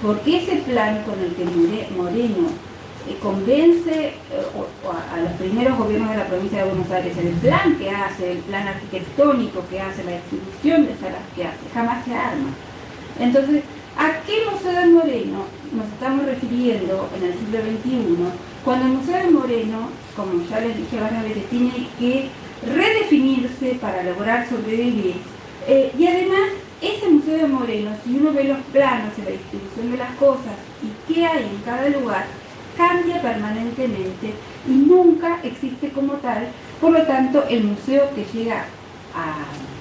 porque ese plan con el que Moreno convence a los primeros gobiernos de la provincia de Buenos Aires, el plan que hace, el plan arquitectónico que hace, la distribución de salas que hace, jamás se arma. Entonces, ¿a qué Museo de Moreno nos estamos refiriendo en el siglo XXI? Cuando el Museo de Moreno, como ya les dije varias veces, tiene que redefinirse para lograr sobrevivir. Y además, ese Museo de Moreno, si uno ve los planos y la distribución de las cosas y qué hay en cada lugar, cambia permanentemente y nunca existe como tal. Por lo tanto, el museo que llega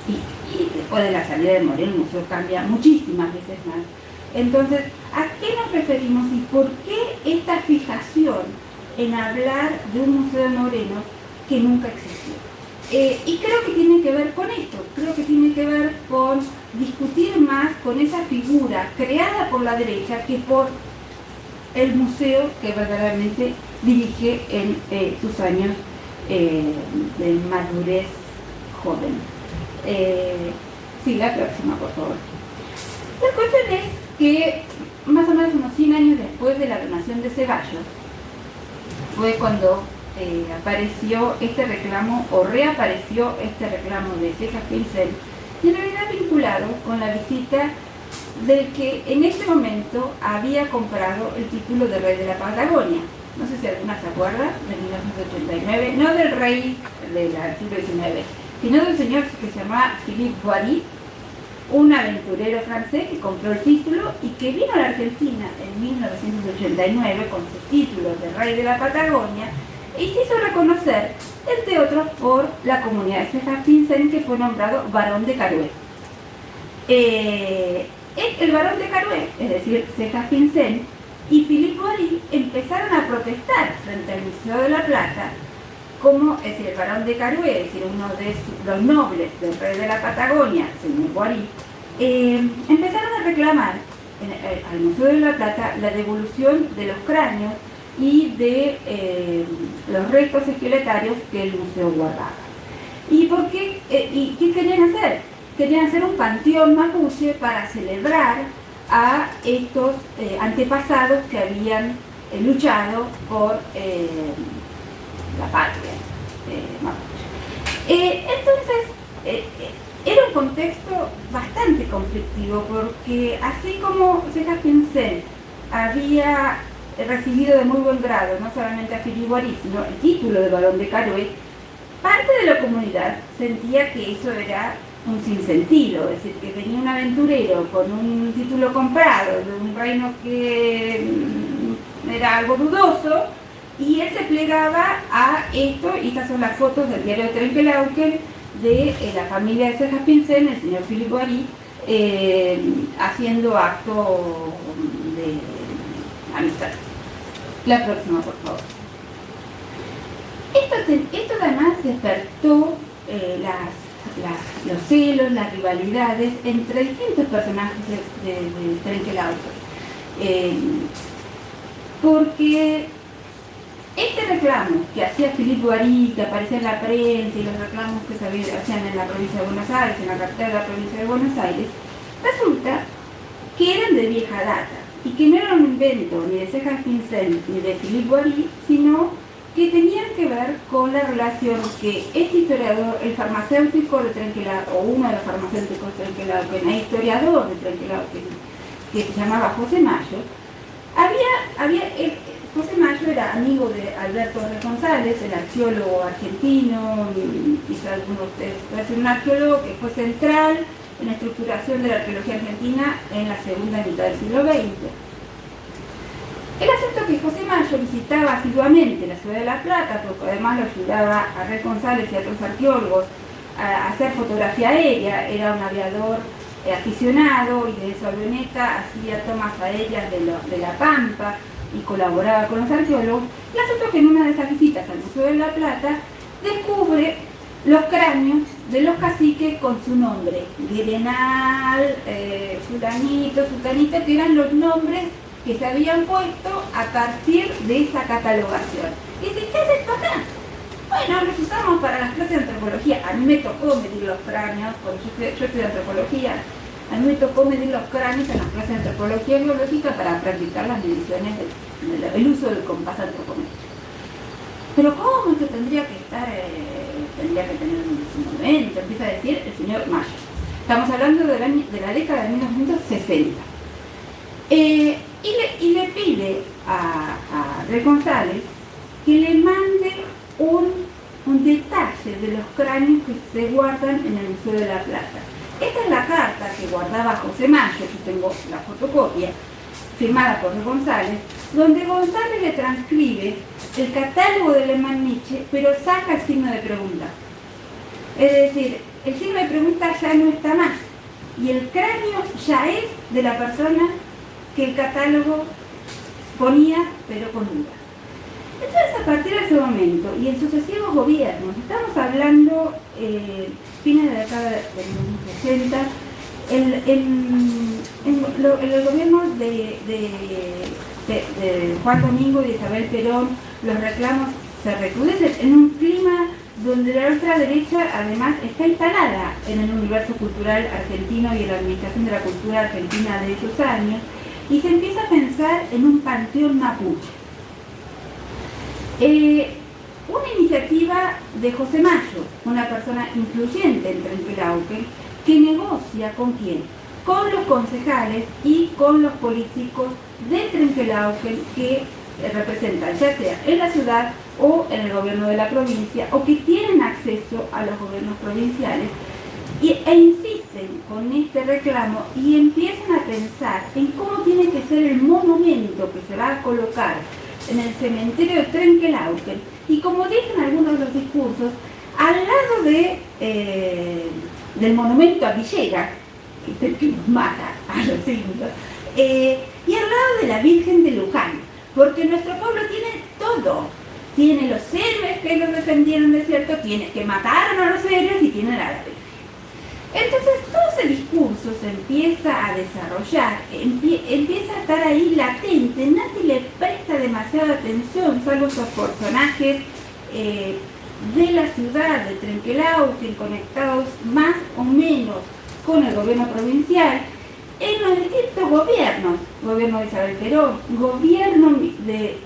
y después de la salida de Moreno, el museo cambia muchísimas veces más. Entonces, ¿a qué nos referimos y por qué esta fijación en hablar de un Museo de Moreno que nunca existió? Y creo que tiene que ver con esto, creo que tiene que ver con discutir más con esa figura creada por la derecha que por el museo que verdaderamente dirige en sus años de madurez joven. Sí, la próxima, por favor. La cuestión es que más o menos unos 100 años después de la donación de Ceballos, fue cuando apareció este reclamo, o reapareció este reclamo de Cejas Pincel, y en realidad vinculado con la visita del que en ese momento había comprado el título de rey de la Patagonia. No sé si alguna se acuerda, de 1989, no del rey del siglo XIX, sino del señor que se llamaba Philippe Boiry, un aventurero francés que compró el título y que vino a la Argentina en 1989 con su título de rey de la Patagonia y se hizo reconocer, entre otros, por la comunidad de Cejas Pincel, que fue nombrado Barón de Carouet. El Barón de Carouet, es decir, Cejas Pincel, y Philippe Boiry empezaron a protestar frente al Museo de la Plata, como es decir, el Barón de Carouet, es decir, uno de los nobles del rey de la Patagonia, señor Boiry, empezaron a reclamar al Museo de la Plata la devolución de los cráneos y de los restos esqueletarios que el museo guardaba. ¿Y por qué? ¿Y qué querían hacer? Querían hacer un panteón mapuche para celebrar a estos antepasados que habían luchado por la patria mapuche. Entonces, era un contexto bastante conflictivo, porque así como Cejas Pincel había recibido de muy buen grado no solamente a Philippe Boiry, sino el título de Barón de Carouet, parte de la comunidad sentía que eso era un sinsentido, es decir, que venía un aventurero con un título comprado de un reino que era algo dudoso, y él se plegaba a esto, y estas son las fotos del diario de Trenkelauken de la familia de Cejas Pincel, el señor Philippe Boiry, haciendo acto de amistad. La próxima, por favor. Esto además despertó los celos, las rivalidades entre distintos personajes de Trenkelauken. Porque este reclamo que hacía Philippe Boiry, que aparecía en la prensa, y los reclamos que se hacían en la provincia de Buenos Aires, en la capital de la provincia de Buenos Aires, resulta que eran de vieja data. y que no era un invento ni de Cejas Pincel ni de Philippe Boiry, sino que tenían que ver con la relación que este historiador, el farmacéutico de Trenquelauquen, o uno de los farmacéuticos de Trenquelauquen, el historiador de Trenquelauquen, que se llamaba José Mayo, José Mayo era amigo de Alberto R. González, el arqueólogo argentino, quizás algunos de ustedes pueden ser un arqueólogo que fue central en la estructuración de la arqueología argentina en la segunda mitad del siglo XX. El asunto que José Mayo visitaba asiduamente la ciudad de La Plata, porque además lo ayudaba a R. González y a otros arqueólogos a hacer fotografía aérea, era un aviador aficionado y desde su avioneta hacía tomas aéreas de la Pampa y colaboraba con los arqueólogos. El asunto es que en una de esas visitas al Museo de La Plata descubre los cráneos de los caciques con su nombre, Guerenal, fulanito, sultanito, que eran los nombres que se habían puesto a partir de esa catalogación. Y dice, ¿qué es esto acá? Bueno, los usamos para las clases de antropología. A mí me tocó medir los cráneos, cuando yo estudié antropología, a mí me tocó medir los cráneos en las clases de antropología biológica para practicar las mediciones del uso del compás antropométrico. Pero ¿cómo esto tendría que estar, tendría que tener un momento? Empieza a decir el señor Mayo. Estamos hablando de la década de 1960. Y le pide a R. González que le mande un detalle de los cráneos que se guardan en el Museo de La Plata. Esta es la carta que guardaba José Mayo, yo tengo la fotocopia, firmada por R. González, donde González le transcribe el catálogo de Alemán Nietzsche, pero saca el signo de pregunta. Es decir, el signo de pregunta ya no está más, y el cráneo ya es de la persona que el catálogo ponía, pero con duda. Entonces, a partir de ese momento, y en sucesivos gobiernos, estamos hablando fines de la década de los 60, el gobierno de Juan Domingo y de Isabel Perón, los reclamos se recrudecen en un clima donde la ultraderecha además está instalada en el universo cultural argentino y en la administración de la cultura argentina de esos años, y se empieza a pensar en un panteón mapuche. Una iniciativa de José Mayo, una persona influyente en Trenquelauquen, que negocia ¿con quién? Con los concejales y con los políticos de Trenquelauquen que representan, ya sea en la ciudad o en el gobierno de la provincia, o que tienen acceso a los gobiernos provinciales, e insisten con este reclamo y empiezan a pensar en cómo tiene que ser el monumento que se va a colocar en el cementerio de Trenquelauquen, y como dicen algunos de los discursos, al lado del monumento a Villegas, que es el que nos mata a los indios, y al lado de la Virgen de Luján, porque nuestro pueblo tiene todo. Tiene los héroes que los defendieron, de cierto, tiene que mataron a los héroes y tiene la Virgen. Entonces todo ese discurso se empieza a desarrollar, empieza a estar ahí latente, nadie le presta demasiada atención, salvo esos personajes de la ciudad de Trenquelauquen, conectados más o menos con el gobierno provincial, en los distintos gobiernos, gobierno de Isabel Perón, gobierno de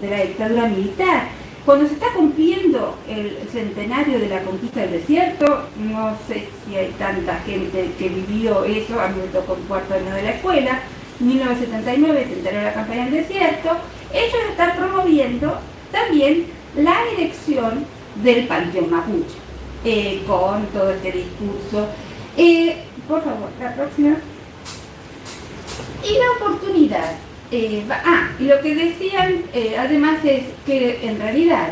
la dictadura militar. Cuando se está cumpliendo el centenario de la conquista del desierto, no sé si hay tanta gente que vivió eso, a mí me tocó un cuarto año de la escuela, 1979, centenario de la campaña del desierto, ellos están promoviendo también la erección del Panteón Mapuche, con todo este discurso. Por favor, la próxima. Y la oportunidad. Y lo que decían además es que en realidad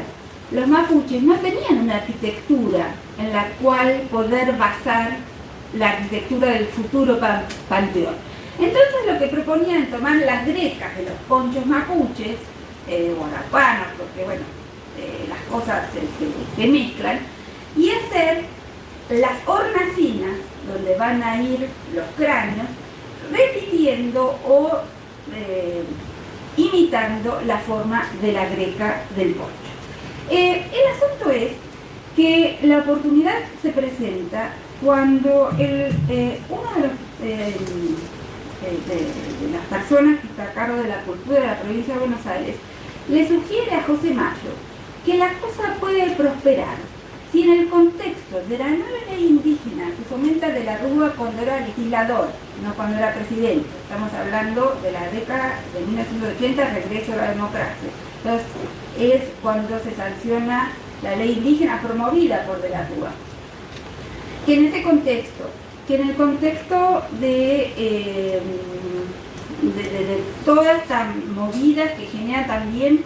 los mapuches no tenían una arquitectura en la cual poder basar la arquitectura del futuro panteón. Entonces lo que proponían es tomar las grecas de los ponchos mapuches, guarapanos, porque bueno, las cosas se mezclan, y hacer las hornacinas donde van a ir los cráneos, repitiendo o imitando la forma de la greca del poncho. El asunto es que la oportunidad se presenta cuando uno de los de las personas que están a cargo de la cultura de la provincia de Buenos Aires, le sugiere a José Mayo que la cosa puede prosperar si en el contexto de la nueva ley indígena que fomenta de la Rúa cuando era legislador, no cuando era presidente, estamos hablando de la década de 1980, regreso a la democracia. Entonces es cuando se sanciona la ley indígena promovida por de la Rúa. Que en ese contexto, que en el contexto de toda esta movida que genera también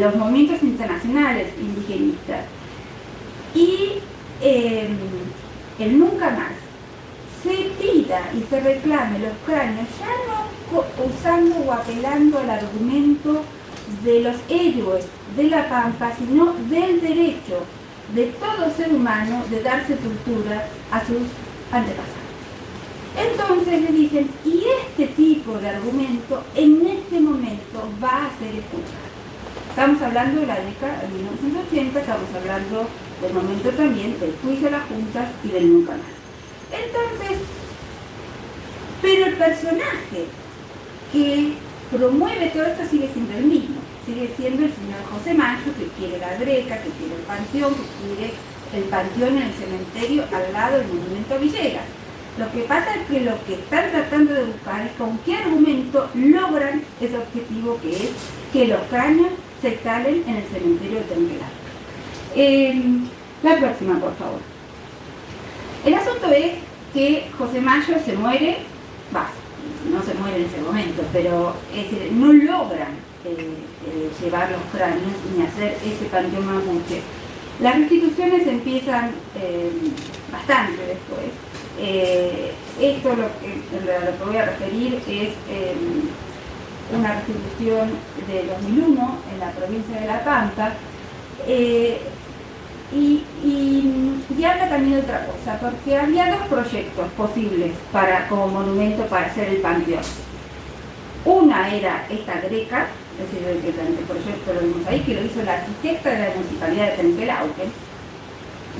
los movimientos internacionales indigenistas y el nunca más se pida y se reclame los cráneos, ya no usando o apelando al argumento de los héroes de la Pampa, sino del derecho de todo ser humano de dar sepultura a sus antepasados. Entonces le dicen, y este tipo de argumento en este momento va a ser escuchado. Estamos hablando de la década de 1980, estamos hablando del momento también del juicio a las juntas y del nunca más. Entonces, pero el personaje que promueve todo esto sigue siendo el mismo, sigue siendo el señor José Mayo, que quiere la greca, que quiere el panteón, que quiere el panteón en el cementerio al lado del monumento a Villegas. Lo que pasa es que lo que están tratando de buscar es con qué argumento logran ese objetivo, que es que los cráneos se instalen en el cementerio de Trenquelauquen. La próxima, por favor. El asunto es que José Mayo se muere, no se muere en ese momento, pero es decir, no logran llevar los cráneos ni hacer ese panteón mapuche. Las restituciones empiezan bastante después. Esto lo que voy a referir es una restitución de 2001 en la provincia de La Pampa, y habla también de otra cosa, porque había dos proyectos posibles como monumento para hacer el panteón. Una era esta greca, es decir, el proyecto lo vimos ahí, que lo hizo la arquitecta de la municipalidad de Trenquelauquen,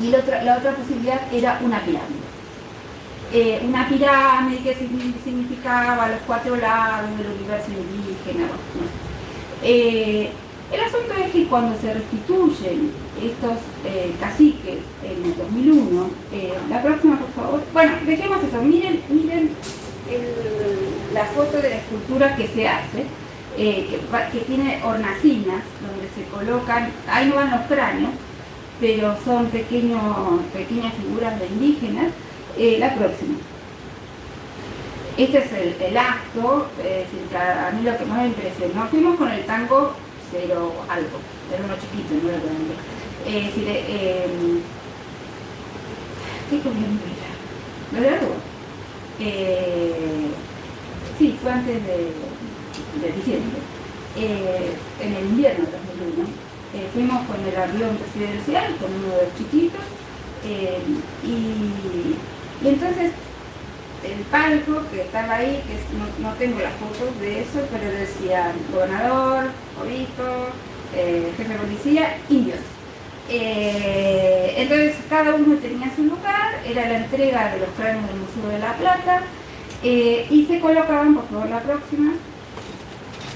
y la otra posibilidad era una pirámide. Una pirámide que significaba los 4 lados del universo indígena. El asunto es que cuando se restituyen estos caciques en el 2001, la próxima, por favor. Bueno, dejemos eso. Miren la foto de la escultura que se hace, que tiene hornacinas donde se colocan, ahí no van los cráneos, pero son pequeñas figuras de indígenas. La próxima. Este es el acto, a mí lo que más me impresionó. Fuimos con el tango 0 algo, era uno chiquito, no era grande. ¿Qué comienzo era? ¿Lo de algo? Sí, fue antes de diciembre. En el invierno de 2001. Fuimos con el avión presidencial, con uno de los chiquitos, y entonces el palco que estaba ahí, que no tengo las fotos de eso, pero decía gobernador, obispo, jefe de policía, indios. Entonces cada uno tenía su lugar, era la entrega de los cráneos del Museo de la Plata, y se colocaban, por favor la próxima,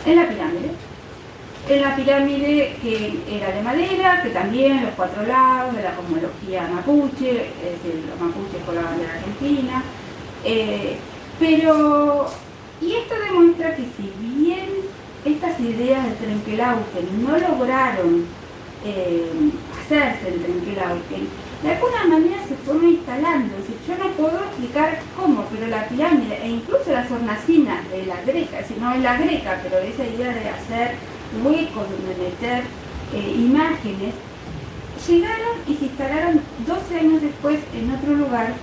en la pirámide. En la pirámide que era de madera, que también los 4 lados de la cosmología mapuche, es decir, los mapuches con la bandera argentina. Y esto demuestra que si bien estas ideas de Trenquelauquen no lograron hacerse en Trenquelauquen, de alguna manera se fueron instalando. Es decir, yo no puedo explicar cómo, pero la pirámide e incluso las hornacinas de la greca, si no es la greca, pero esa idea de hacer huecos donde meter imágenes, llegaron y se instalaron 12 años después en otro lugar,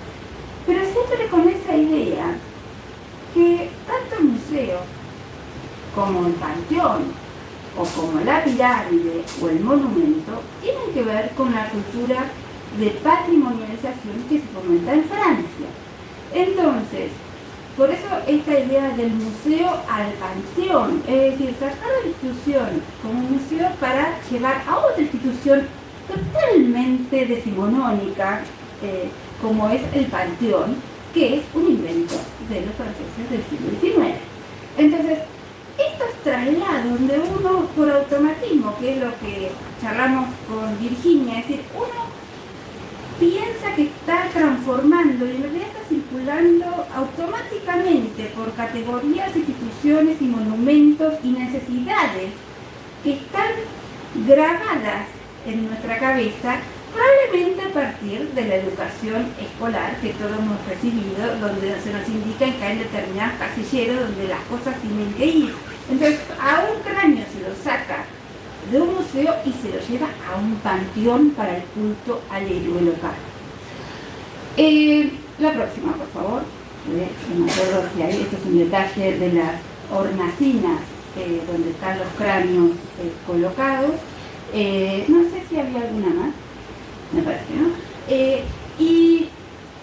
pero siempre con esa idea que tanto el museo como el panteón o como la pirámide o el monumento tienen que ver con la cultura de patrimonialización que se fomenta en Francia. Entonces, por eso esta idea del museo al panteón, es decir, sacar la institución como un museo para llevar a otra institución totalmente decimonónica, como es el panteón, que es un invento de los franceses del siglo XIX. Entonces, estos traslados donde uno, por automatismo, que es lo que charlamos con Virginia, es decir, uno piensa que está transformando y en realidad está circulando automáticamente por categorías, instituciones y monumentos y necesidades que están grabadas en nuestra cabeza, probablemente a partir de la educación escolar que todos hemos recibido, donde se nos indica que hay determinados casilleros donde las cosas tienen que ir. Entonces, a un cráneo se lo saca de un museo y se lo lleva a un panteón para el culto al héroe local. La próxima, por favor. No me acuerdo si hay, esto es un detalle de las hornacinas donde están los cráneos colocados. No sé si había alguna más, me parece que no. Y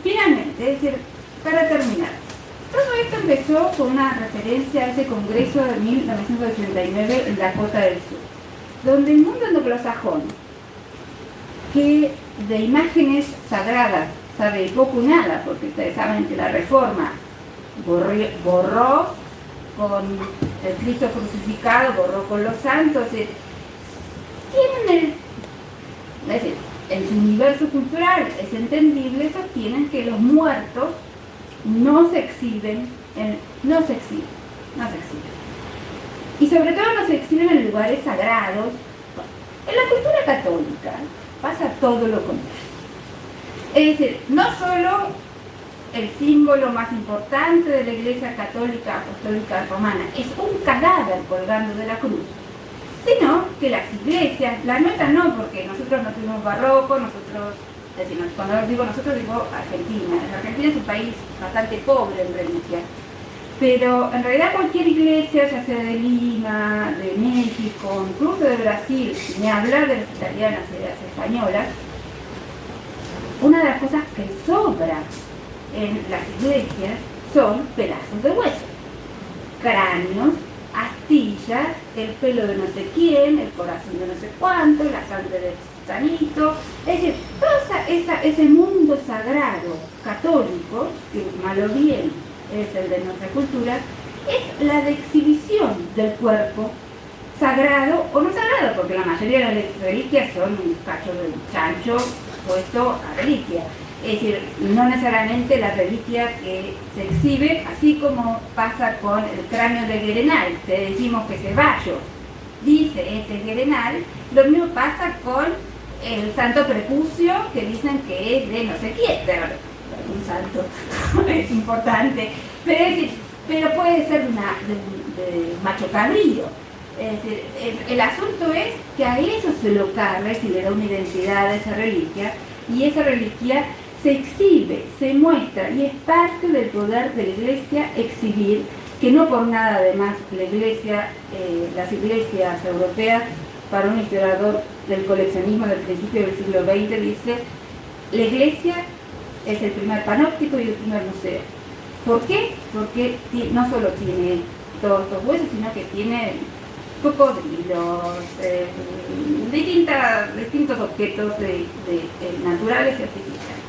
finalmente, es decir, para terminar, todo esto empezó con una referencia a ese congreso de 1989 en Dakota del Sur, donde el mundo anglosajón, que de imágenes sagradas sabe poco y nada, porque ustedes saben que la Reforma borró con el Cristo crucificado, borró con los santos, tienen es decir, en su universo cultural es entendible, sostienen que los muertos no se exhiben, y sobre todo no se exhiben en lugares sagrados. En la cultura católica pasa todo lo contrario. Es decir, no solo el símbolo más importante de la Iglesia Católica Apostólica Romana es un cadáver colgando de la cruz, sino que las iglesias, la nuestra no, porque nosotros no tuvimos barroco, nosotros, es decir, cuando digo nosotros digo Argentina. Argentina es un país bastante pobre en religión, pero en realidad cualquier iglesia, ya sea de Lima, de México, incluso de Brasil, ni hablar de las italianas y de las españolas, una de las cosas que sobra en las iglesias son pedazos de hueso, cráneos, astillas, el pelo de no sé quién, el corazón de no sé cuánto, la sangre de sanito. Es decir, todo ese mundo sagrado católico, que malo bien es el de nuestra cultura, es la de exhibición del cuerpo sagrado o no sagrado, porque la mayoría de las reliquias son un cacho de chancho puesto a reliquia. Es decir, no necesariamente la reliquia que se exhibe, así como pasa con el cráneo de Guerenal, te decimos que Ceballos dice este es Guerenal, lo mismo pasa con el santo prepucio, que dicen que es de no sé quién, pero un santo es importante, pero puede ser de macho cabrío. Es decir, el asunto es que a eso se lo carga y se le da una identidad a esa reliquia, y esa reliquia se exhibe, se muestra, y es parte del poder de la Iglesia exhibir, que no por nada además la Iglesia, las iglesias europeas, para un historiador del coleccionismo del principio del siglo XX, dice: la Iglesia es el primer panóptico y el primer museo. ¿Por qué? Porque no solo tiene todos estos huesos, sino que tiene cocodrilos, distintos objetos naturales y artificiales.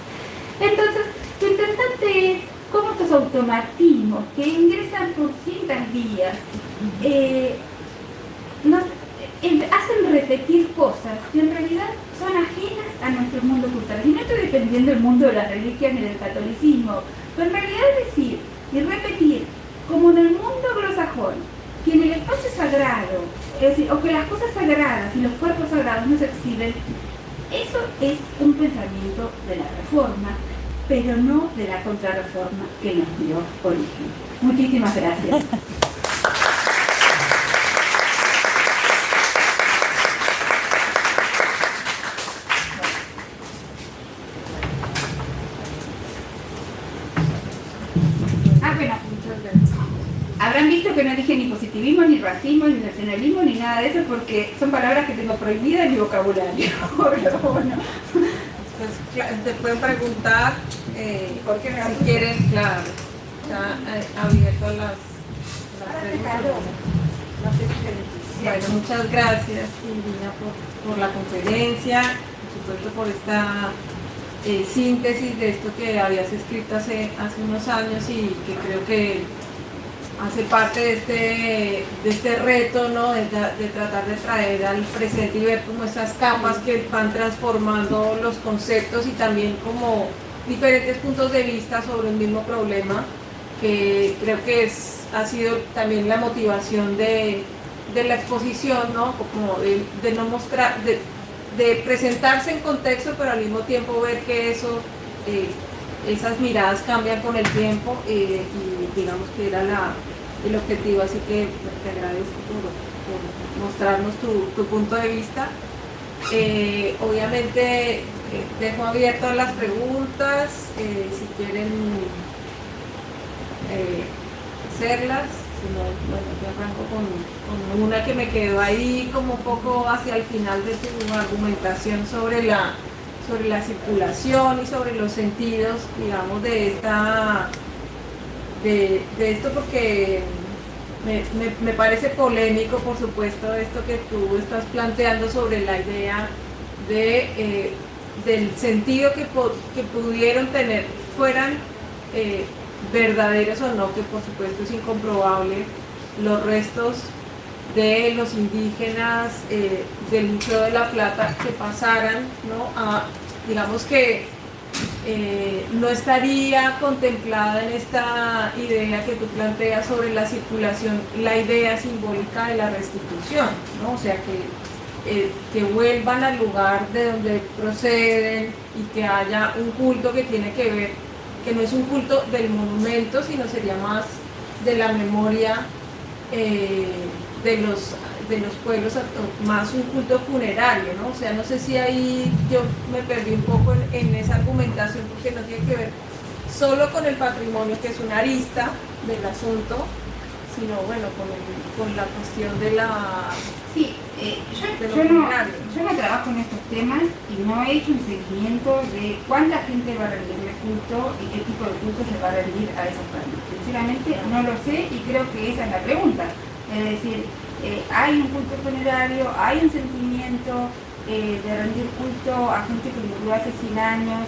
Entonces, lo interesante es cómo estos automatismos que ingresan por ciertas vías nos hacen repetir cosas que en realidad son ajenas a nuestro mundo cultural. Y no estoy defendiendo el mundo de las reliquias ni del catolicismo, pero en realidad decir y repetir, como en el mundo anglosajón, que en el espacio sagrado, es decir, o que las cosas sagradas y los cuerpos sagrados no se exhiben, eso es un pensamiento de la Reforma, pero no de la contrarreforma que nos dio origen. Muchísimas gracias. Habrán visto que no dije ni positivismo, ni racismo, ni nacionalismo, ni nada de eso, porque son palabras que tengo prohibidas en mi vocabulario. Pero bueno. Pues, te pueden preguntar si quieren, claro, está abierto las preguntas. Bueno, muchas gracias, Silvina, por la conferencia, por supuesto por esta síntesis de esto que habías escrito hace unos años y que creo que hace parte de este reto, ¿no? de tratar de traer al presente y ver como esas capas que van transformando los conceptos y también como diferentes puntos de vista sobre un mismo problema, que creo que ha sido también la motivación de la exposición, ¿no? Como de no mostrar, de presentarse en contexto, pero al mismo tiempo ver que esas miradas cambian con el tiempo y digamos que era el objetivo, así que te agradezco por mostrarnos tu punto de vista. Obviamente dejo abiertas las preguntas, si quieren hacerlas, si no, bueno, yo arranco con una que me quedó ahí como un poco hacia el final de tu argumentación sobre la circulación y sobre los sentidos, digamos, de esto, porque me parece polémico, por supuesto, esto que tú estás planteando sobre la idea del sentido que pudieron tener, fueran verdaderos o no, que por supuesto es incomprobable, los restos de los indígenas del Museo de la Plata que pasaran, ¿no? Digamos que no estaría contemplada en esta idea que tú planteas sobre la circulación, la idea simbólica de la restitución, ¿no? O sea, que vuelvan al lugar de donde proceden y que haya un culto que tiene que ver, que no es un culto del monumento, sino sería más de la memoria de los pueblos, más un culto funerario, ¿no? O sea, no sé si ahí yo me perdí un poco en esa argumentación, porque no tiene que ver solo con el patrimonio, que es una arista del asunto, sino bueno, con la cuestión de la... Sí, yo no trabajo en estos temas y no he hecho un seguimiento de cuánta gente va a rendir el culto y qué tipo de culto se va a rendir a esos planos. Sinceramente no lo sé y creo que esa es la pregunta. Es decir, hay un culto funerario, hay un sentimiento de rendir culto a gente que murió hace 100 años.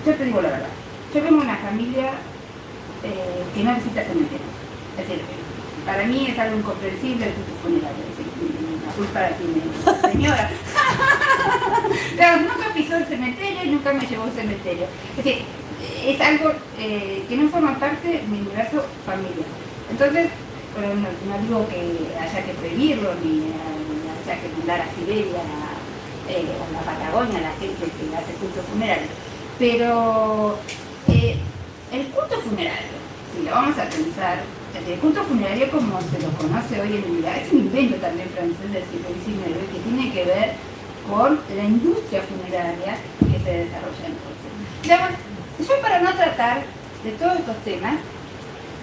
Yo te digo la verdad, yo vengo de una familia que no visita cementerios. Es decir, para mí es algo incomprensible el culto funerario. Es decir, la culpa la tiene la señora. Pero nunca pisó el cementerio y nunca me llevó al cementerio. Es decir, es algo que no forma parte de mi universo familiar. Entonces, pero no digo que haya que prohibirlo ni haya que mandar a Siberia o a la Patagonia a la gente que hace culto funerario. Pero el culto funerario, si lo vamos a pensar, el culto funerario como se lo conoce hoy en día, es un invento también francés del siglo XIX que tiene que ver con la industria funeraria que se desarrolla en Francia. Yo, para no tratar de todos estos temas,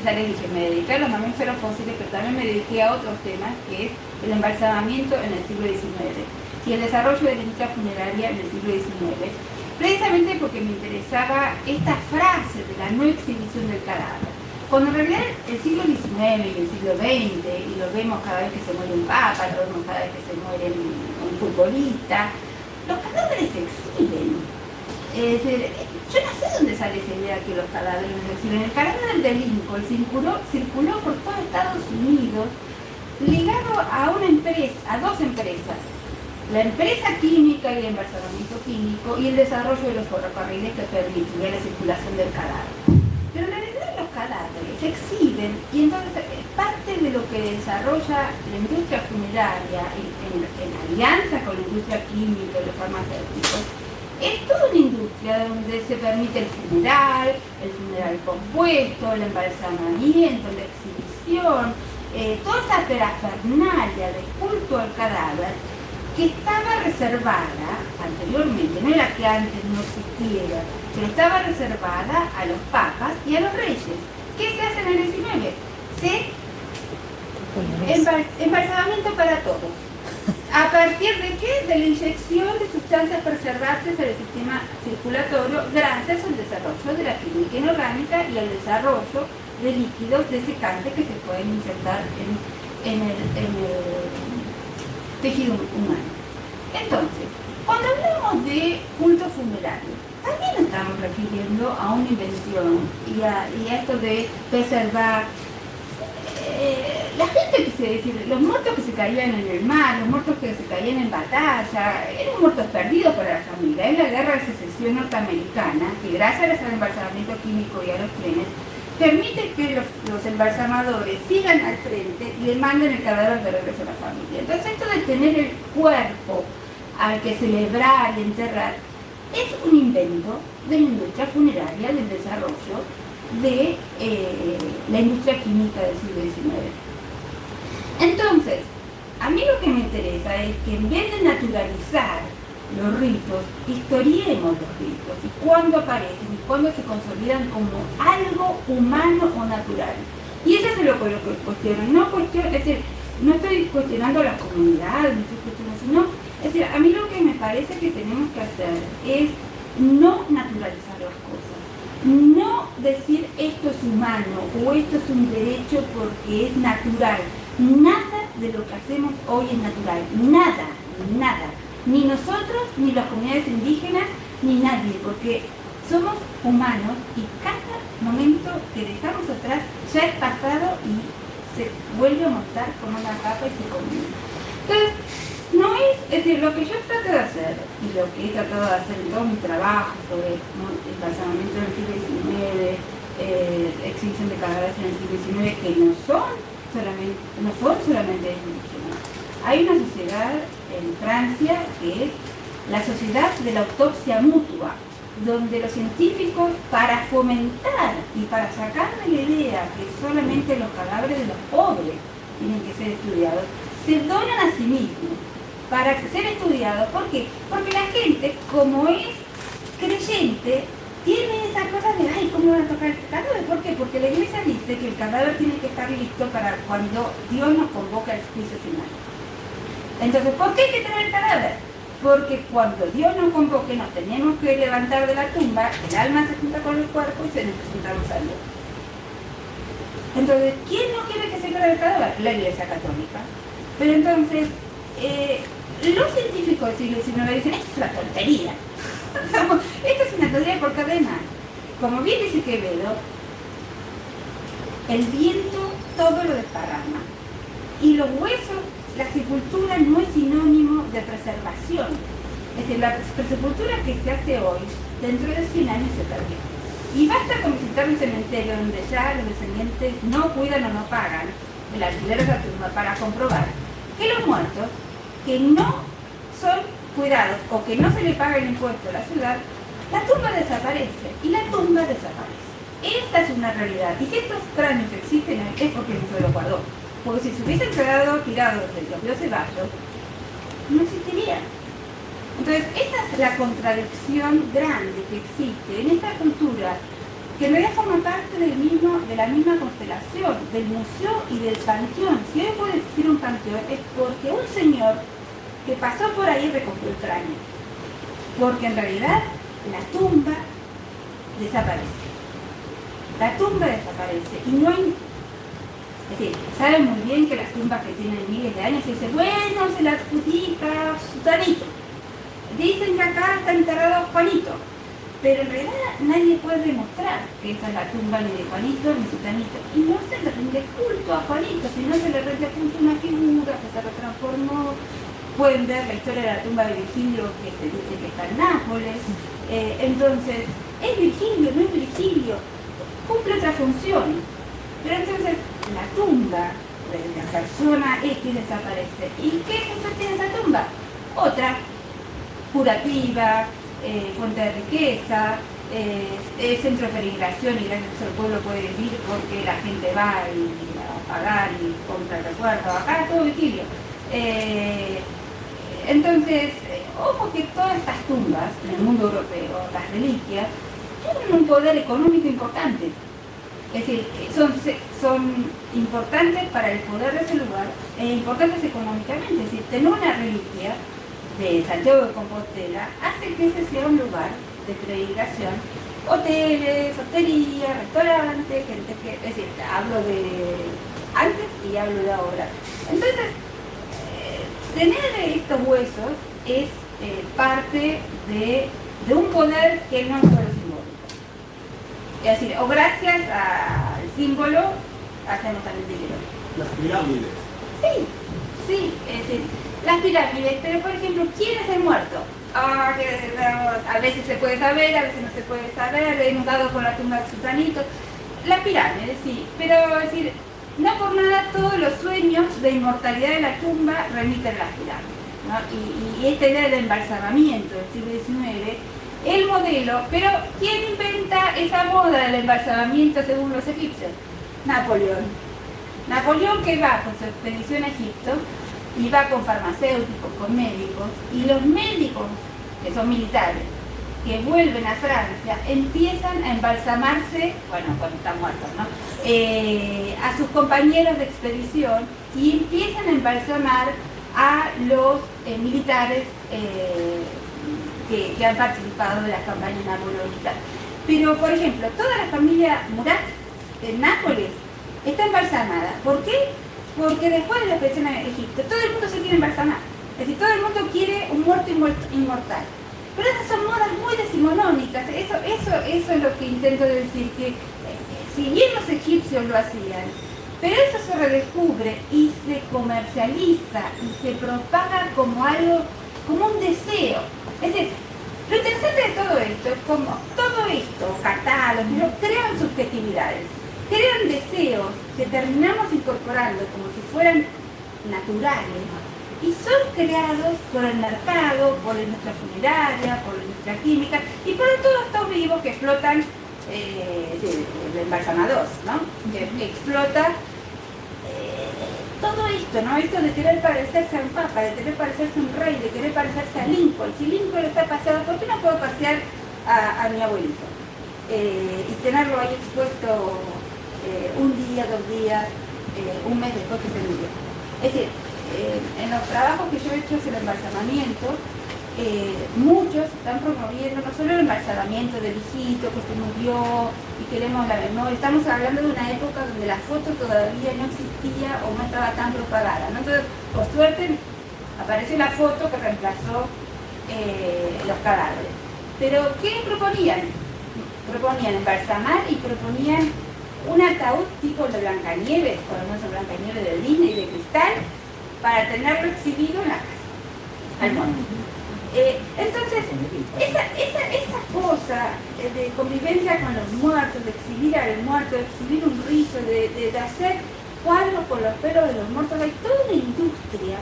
ya les dije, me dediqué a los mamíferos fósiles, pero también me dediqué a otros temas, que es el embalsamamiento en el siglo XIX y el desarrollo de la industria funeraria en el siglo XIX, precisamente porque me interesaba esta frase de la no exhibición del cadáver. Cuando en realidad el siglo XIX y el siglo XX, y lo vemos cada vez que se muere un papa, lo vemos cada vez que se muere un futbolista, los cadáveres se exhiben. Es decir, yo no sé dónde sale esa idea que los cadáveres se exhiben. El cadáver de Lincoln circuló por todo Estados Unidos ligado a una empresa, a dos empresas. La empresa química y el embalsamamiento químico y el desarrollo de los ferrocarriles que permitiría la circulación del cadáver. Pero en realidad los cadáveres se exhiben y entonces parte de lo que desarrolla la industria funeraria en alianza con la industria química y los farmacéuticos es toda una industria donde se permite el funeral compuesto, el embalsamamiento, la exhibición, toda esa parafernalia de culto al cadáver que estaba reservada anteriormente, no era que antes no existiera, pero estaba reservada a los papas y a los reyes. ¿Qué se hace en el XIX? Embalsamamiento para todos. ¿A partir de qué? De la inyección de sustancias preservantes en el sistema circulatorio gracias al desarrollo de la química inorgánica y al desarrollo de líquidos desecantes que se pueden insertar en el tejido humano. Entonces, cuando hablamos de culto funerario, también nos estamos refiriendo a una invención y a esto de preservar la gente que se decía, los muertos que se caían en el mar, los muertos que se caían en batalla, eran muertos perdidos para la familia. En la guerra de secesión norteamericana, que gracias al embalsamamiento químico y a los trenes, permite que los embalsamadores sigan al frente y le manden el cadáver de regreso a la familia. Entonces esto de tener el cuerpo al que celebrar y enterrar es un invento de la industria funeraria, del desarrollo de la industria química del siglo XIX. Entonces, a mí lo que me interesa es que en vez de naturalizar los ritos, historiemos los ritos y cuándo aparecen y cuándo se consolidan como algo humano o natural. Y eso es lo que cuestiono. Es decir, no estoy cuestionando a las comunidades, no estoy cuestionando, sino, es decir, a mí lo que me parece que tenemos que hacer es no naturalizar las cosas. No decir esto es humano o esto es un derecho porque es natural. Nada de lo que hacemos hoy es natural. Nada, nada. Ni nosotros, ni las comunidades indígenas, ni nadie, porque somos humanos y cada momento que dejamos atrás ya es pasado y se vuelve a montar con una capa y se combina. Entonces, no es decir, lo que yo trato de hacer, y lo que he tratado de hacer en todo mi trabajo sobre el embalsamamiento del siglo XIX, exhibición de cadáveres en el siglo XIX, que no son solamente indígenas. Hay una sociedad en Francia que es la sociedad de la autopsia mutua, donde los científicos, para fomentar y para sacarle la idea que solamente los cadáveres de los pobres tienen que ser estudiados, se donan a sí mismos para ser estudiados. ¿Por qué? Porque la gente, como es creyente, tiene esa cosa de, ay, ¿cómo van a tocar el cadáver? ¿Por qué? Porque la iglesia dice que el cadáver tiene que estar listo para cuando Dios nos convoca al juicio final. Entonces, ¿por qué hay que traer el cadáver? Porque cuando Dios nos convoque, nos tenemos que levantar de la tumba, el alma se junta con el cuerpo y se nos presentamos a Dios. Entonces, ¿quién no quiere que se crea el cadáver? La Iglesia Católica. Pero entonces, los científicos del siglo XIX dicen, esto es una tontería. Esto es una tontería por cadena. Como bien dice Quevedo, el viento todo lo desparrama. Y los huesos, la sepultura no es sinónimo de preservación. Es decir, la sepultura que se hace hoy, dentro de 100 años se perdió. Y basta con visitar un cementerio donde ya los descendientes no cuidan o no pagan el alquiler de la tumba para comprobar que los muertos que no son cuidados o que no se le paga el impuesto a la ciudad, la tumba desaparece y la tumba desaparece. Esta es una realidad. Y si estos cráneos existen es porque el museo lo guardó. Porque si se hubiesen quedado tirados desde los ríos Ceballos, no existirían. Entonces, esa es la contradicción grande que existe en esta cultura, que en realidad forma parte de la misma constelación, del museo y del panteón. Si hoy puede existir un panteón, es porque un señor que pasó por ahí recogió el cráneo. Porque en realidad la tumba desaparece. La tumba desaparece y no hay... Es decir, saben muy bien que las tumbas que tienen miles de años se dice, bueno, se la adjudica Sutanito. Dicen que acá está enterrado Juanito. Pero en realidad nadie puede demostrar que esa es la tumba ni de Juanito ni Sutanito. Y no se le rinde culto a Juanito, sino se le rinde culto a una figura que se retransformó. Pueden ver la historia de la tumba de Virgilio, que se dice que está en Nápoles. Entonces, es Virgilio, no es Virgilio. Cumple otra función. Pero entonces, la tumba de la persona X desaparece. ¿Y qué función tiene esa tumba? Otra, curativa, fuente de riqueza, centro de peregrinación y gracias a eso el pueblo puede vivir porque la gente va a pagar y compra el recuerdo. Acá todo Virgilio. Entonces, ojo que todas estas tumbas en el mundo europeo, las reliquias, tienen un poder económico importante. Es decir, son importantes para el poder de ese lugar e importantes económicamente. Es decir, tener una reliquia de Santiago de Compostela hace que ese sea un lugar de peregrinación. Hoteles, hosterías, restaurantes, gente que... Es decir, hablo de antes y hablo de ahora. Entonces, tener estos huesos es parte de un poder que no es solo simbólico. Es decir, o gracias al símbolo hacemos también dinero. Las pirámides. Sí, sí, es decir, las pirámides, pero por ejemplo, ¿quién es el muerto? A veces se puede saber, a veces no se puede saber, hemos dado con la tumba de Susanito. Las pirámides, sí, pero es decir, no por nada todos los sueños de inmortalidad de la tumba remiten a las pirámides, ¿no? Y esta idea del embalsamamiento del siglo XIX, el modelo, pero ¿quién inventa esa moda del embalsamamiento según los egipcios? Napoleón. Napoleón, que va con su expedición a Egipto y va con farmacéuticos, con médicos, y los médicos, que son militares, que vuelven a Francia, empiezan a embalsamarse, bueno, cuando están muertos, ¿no? A sus compañeros de expedición, y empiezan a embalsamar a los militares que han participado de las campañas napoleónicas. Pero, por ejemplo, toda la familia Murat en Nápoles está embalsamada. ¿Por qué? Porque después de la expedición a Egipto, todo el mundo se quiere embalsamar. Es decir, todo el mundo quiere un muerto inmortal. Pero esas son modas muy decimonónicas. Eso es lo que intento decir, que si bien los egipcios lo hacían, pero eso se redescubre y se comercializa y se propaga como algo, como un deseo. Es decir, lo interesante de todo esto es como todo esto, catálogos, pero crean subjetividades, crean deseos que terminamos incorporando como si fueran naturales y son creados por el mercado, por la industria funeraria, por la industria química y por todos estos vivos que explotan el embalsamador, ¿no? Que explota todo esto, ¿no? Esto de querer parecerse a un papa, de querer parecerse a un rey, de querer parecerse a Lincoln. Si Lincoln está paseado, ¿por qué no puedo pasear a mi abuelito? Y tenerlo ahí expuesto un día, 2 días, un mes después que se murió. Es decir, en los trabajos que yo he hecho sobre el embalsamamiento, muchos están promoviendo no solo el embalsamamiento del hijito que se murió y queremos la memoria, estamos hablando de una época donde la foto todavía no existía o no estaba tan propagada, ¿no? Entonces, por suerte, apareció la foto que reemplazó los cadáveres. Pero, ¿qué proponían? Proponían embalsamar y proponían un ataúd tipo de Blancanieves, por lo menos el Blancanieves de Disney de cristal, para tenerlo exhibido en la casa, al mundo. Entonces, esa cosa de convivencia con los muertos, de exhibir al muerto, de exhibir un rizo, de hacer cuadros con los pelos de los muertos, hay toda una industria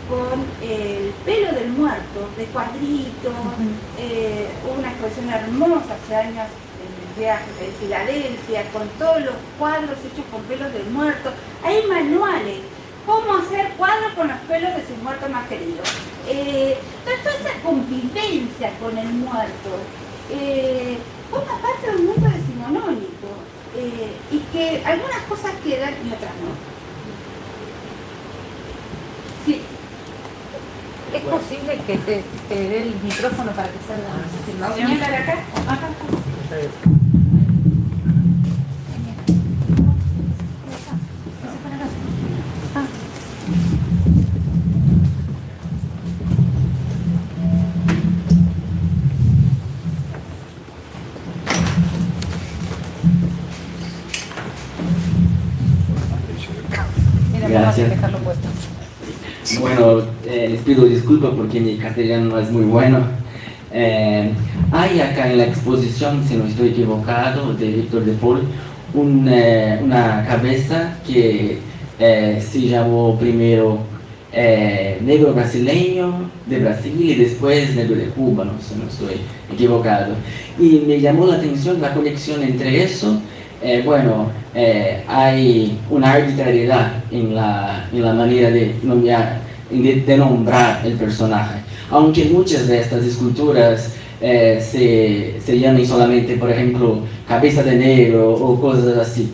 con el pelo del muerto, de cuadritos, una exposición hermosa hace años en Filadelfia, con todos los cuadros hechos con pelos del muerto. Hay manuales. Cómo hacer cuadros con los pelos de sus muertos más queridos. Entonces, toda esa convivencia con el muerto forma parte de un mundo decimonónico y que algunas cosas quedan y otras no. Sí. ¿Es posible que te dé el micrófono para que salga? ¿Vamos a mirar acá? Acá. Gracias. Dejarlo puesto. Bueno, les pido disculpas porque mi castellano no es muy bueno. Hay acá en la exposición, si no estoy equivocado, de Víctor de Paul, una cabeza que se llamó primero negro brasileño de Brasil y después negro de Cuba, no, si no estoy equivocado. Y me llamó la atención la conexión entre eso. Hay una arbitrariedad en la manera de nombrar el personaje, aunque muchas de estas esculturas se llaman solamente, por ejemplo, cabeza de negro o cosas así.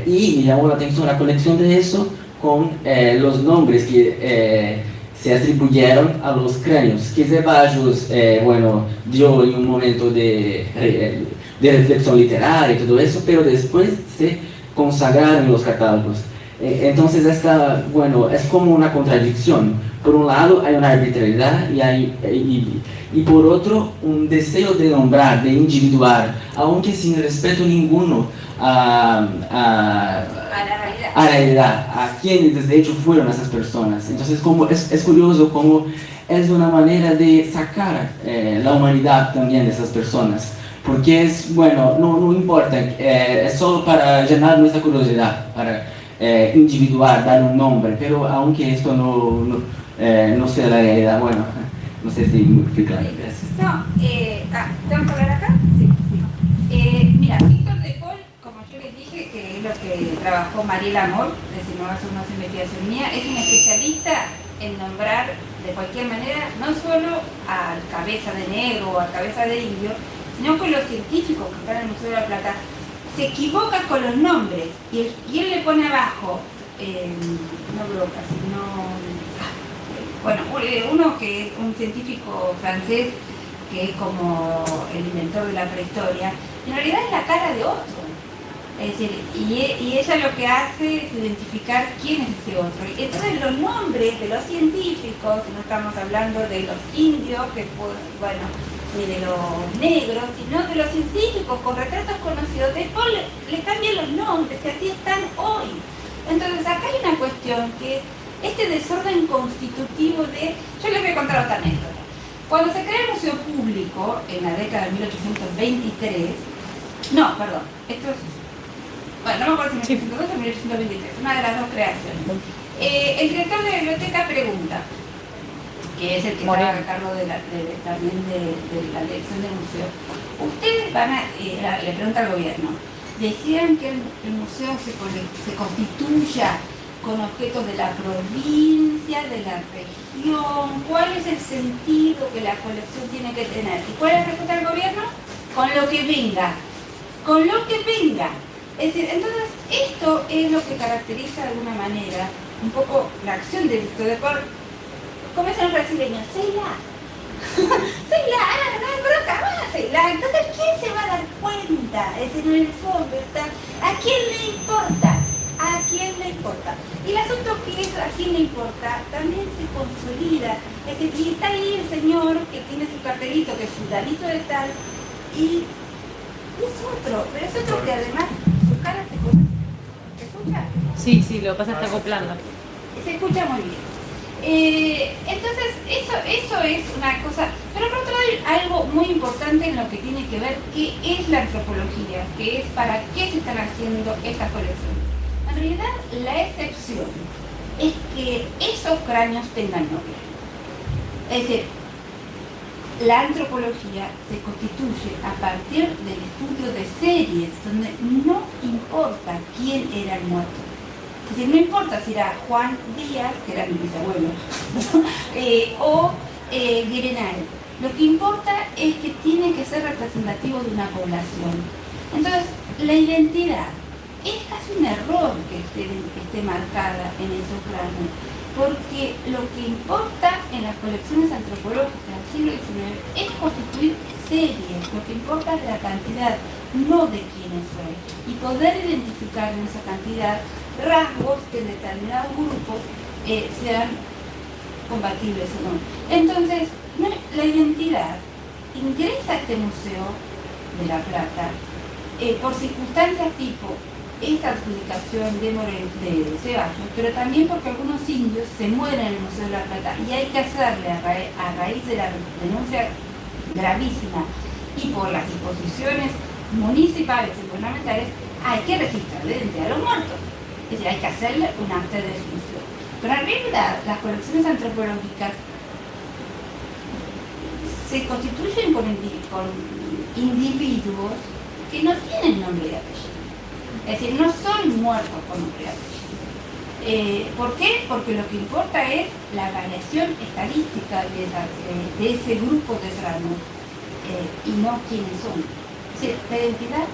Y me llamó la atención la conexión de eso con los nombres que se atribuyeron a los cráneos, que Zeballos dio en un momento de reflexión literaria y todo eso, pero después se consagraron los catálogos. Entonces, bueno, es como una contradicción. Por un lado, hay una arbitrariedad y por otro, un deseo de nombrar, de individuar, aunque sin respeto ninguno a la realidad, a quienes de hecho fueron esas personas. Entonces, es curioso cómo es una manera de sacar la humanidad también de esas personas. Porque es, bueno, no importa, es solo para llenar nuestra curiosidad, para individuar, dar un nombre, pero aunque esto no sea la realidad, bueno, no sé si muy claro. Gracias. No, ¿tengo que hablar acá? Sí. Mira, Víctor de Paul, como yo les dije, que es lo que trabajó Mariela Amor, de Nuevas Formas de Investigación Mía, es un especialista en nombrar de cualquier manera, no solo al cabeza de negro o al cabeza de indio, sino con los científicos que están en el Museo de la Plata, se equivoca con los nombres y él le pone abajo, no Broca, sino, bueno, uno que es un científico francés que es como el inventor de la prehistoria, en realidad es la cara de otro. Es decir, y ella lo que hace es identificar quién es ese otro. Entonces los nombres de los científicos, no estamos hablando de los indios, que bueno, ni de los negros, sino de los científicos con retratos conocidos, después le cambian los nombres, que así están hoy. Entonces acá hay una cuestión que este desorden constitutivo de... Yo les voy a contar otra anécdota. Cuando se crea el Museo Público, en la década de 1823, no, perdón, esto es... Bueno, no me acuerdo si 1802 o 1823, una de las dos creaciones. El director de la biblioteca pregunta, que es el que estaba a cargo también de la dirección del museo. Ustedes van a, le pregunta al gobierno, ¿decían que el museo se constituya con objetos de la provincia, de la región? ¿Cuál es el sentido que la colección tiene que tener? ¿Y cuál es la respuesta del gobierno? Con lo que venga. Con lo que venga. Es decir, entonces esto es lo que caracteriza de alguna manera un poco la acción de Víctor de Paul. Como dicen los brasileños, Seila. Seila, no hay broca, más Seila. Entonces, ¿quién se va a dar cuenta? Es decir, en el fondo está, ¿a quién le importa? ¿A quién le importa? Y el asunto que es a quién le importa también se consolida. Es decir, y está ahí el señor que tiene su cartelito, que es fulanito de tal, y es otro, pero es otro que además su cara se conoce. ¿Se escucha? Sí, lo que pasa es que está acoplando. Se escucha muy bien. Entonces, eso es una cosa. Pero por otro lado hay algo muy importante en lo que tiene que ver, que es la antropología, que es para qué se están haciendo estas colecciones. En realidad, la excepción es que esos cráneos tengan nombre. Es decir, la antropología se constituye a partir del estudio de series, donde no importa quién era el muerto. Es decir, no importa si era Juan Díaz, que era mi bisabuelo, o Guirenay. Lo que importa es que tiene que ser representativo de una población. Entonces, la identidad es casi un error que esté marcada en esos cráneos, porque lo que importa en las colecciones antropológicas del siglo XIX es constituir series, lo que importa es la cantidad, no de quiénes son, y poder identificar en esa cantidad rasgos que en determinados grupos sean compatibles o no. Entonces, la identidad ingresa a este museo de La Plata por circunstancias tipo esta adjudicación de Ceballos, pero también porque algunos indios se mueren en el Museo de La Plata y hay que hacerle a raíz de la denuncia gravísima y por las disposiciones municipales y gubernamentales, hay que registrar la identidad de los muertos. Es decir, hay que hacerle un acta de defunción. Pero en realidad, las colecciones antropológicas se constituyen con individuos que no tienen nombre y apellido. Es decir, no son muertos con nombre y apellido. ¿Por qué? Porque lo que importa es la variación estadística de ese grupo de serranos y no quiénes son. Es decir, la identidad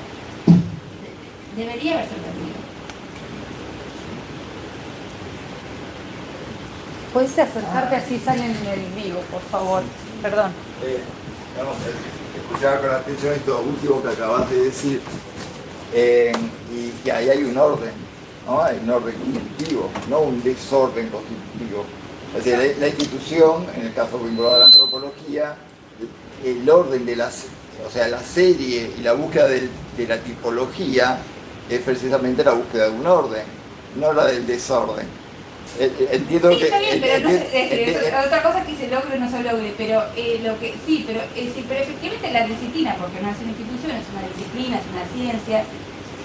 debería haberse perdido. ¿Puedes acercarte así salen en el vivo, por favor? Perdón. Escuchaba con atención esto último que acabas de decir, y que ahí hay un orden. ¿no? Hay un orden constitutivo, no un desorden constitutivo. Es decir, la institución, en el caso vinculado a la antropología, el orden de las, o sea, la serie y la búsqueda de la tipología es precisamente la búsqueda de un orden, no la del desorden. Entiendo sí, que... está bien, pero no es otra cosa que se logre o no se logre, pero lo que sí, pero efectivamente la disciplina, porque no es una institución, es una disciplina, es una ciencia,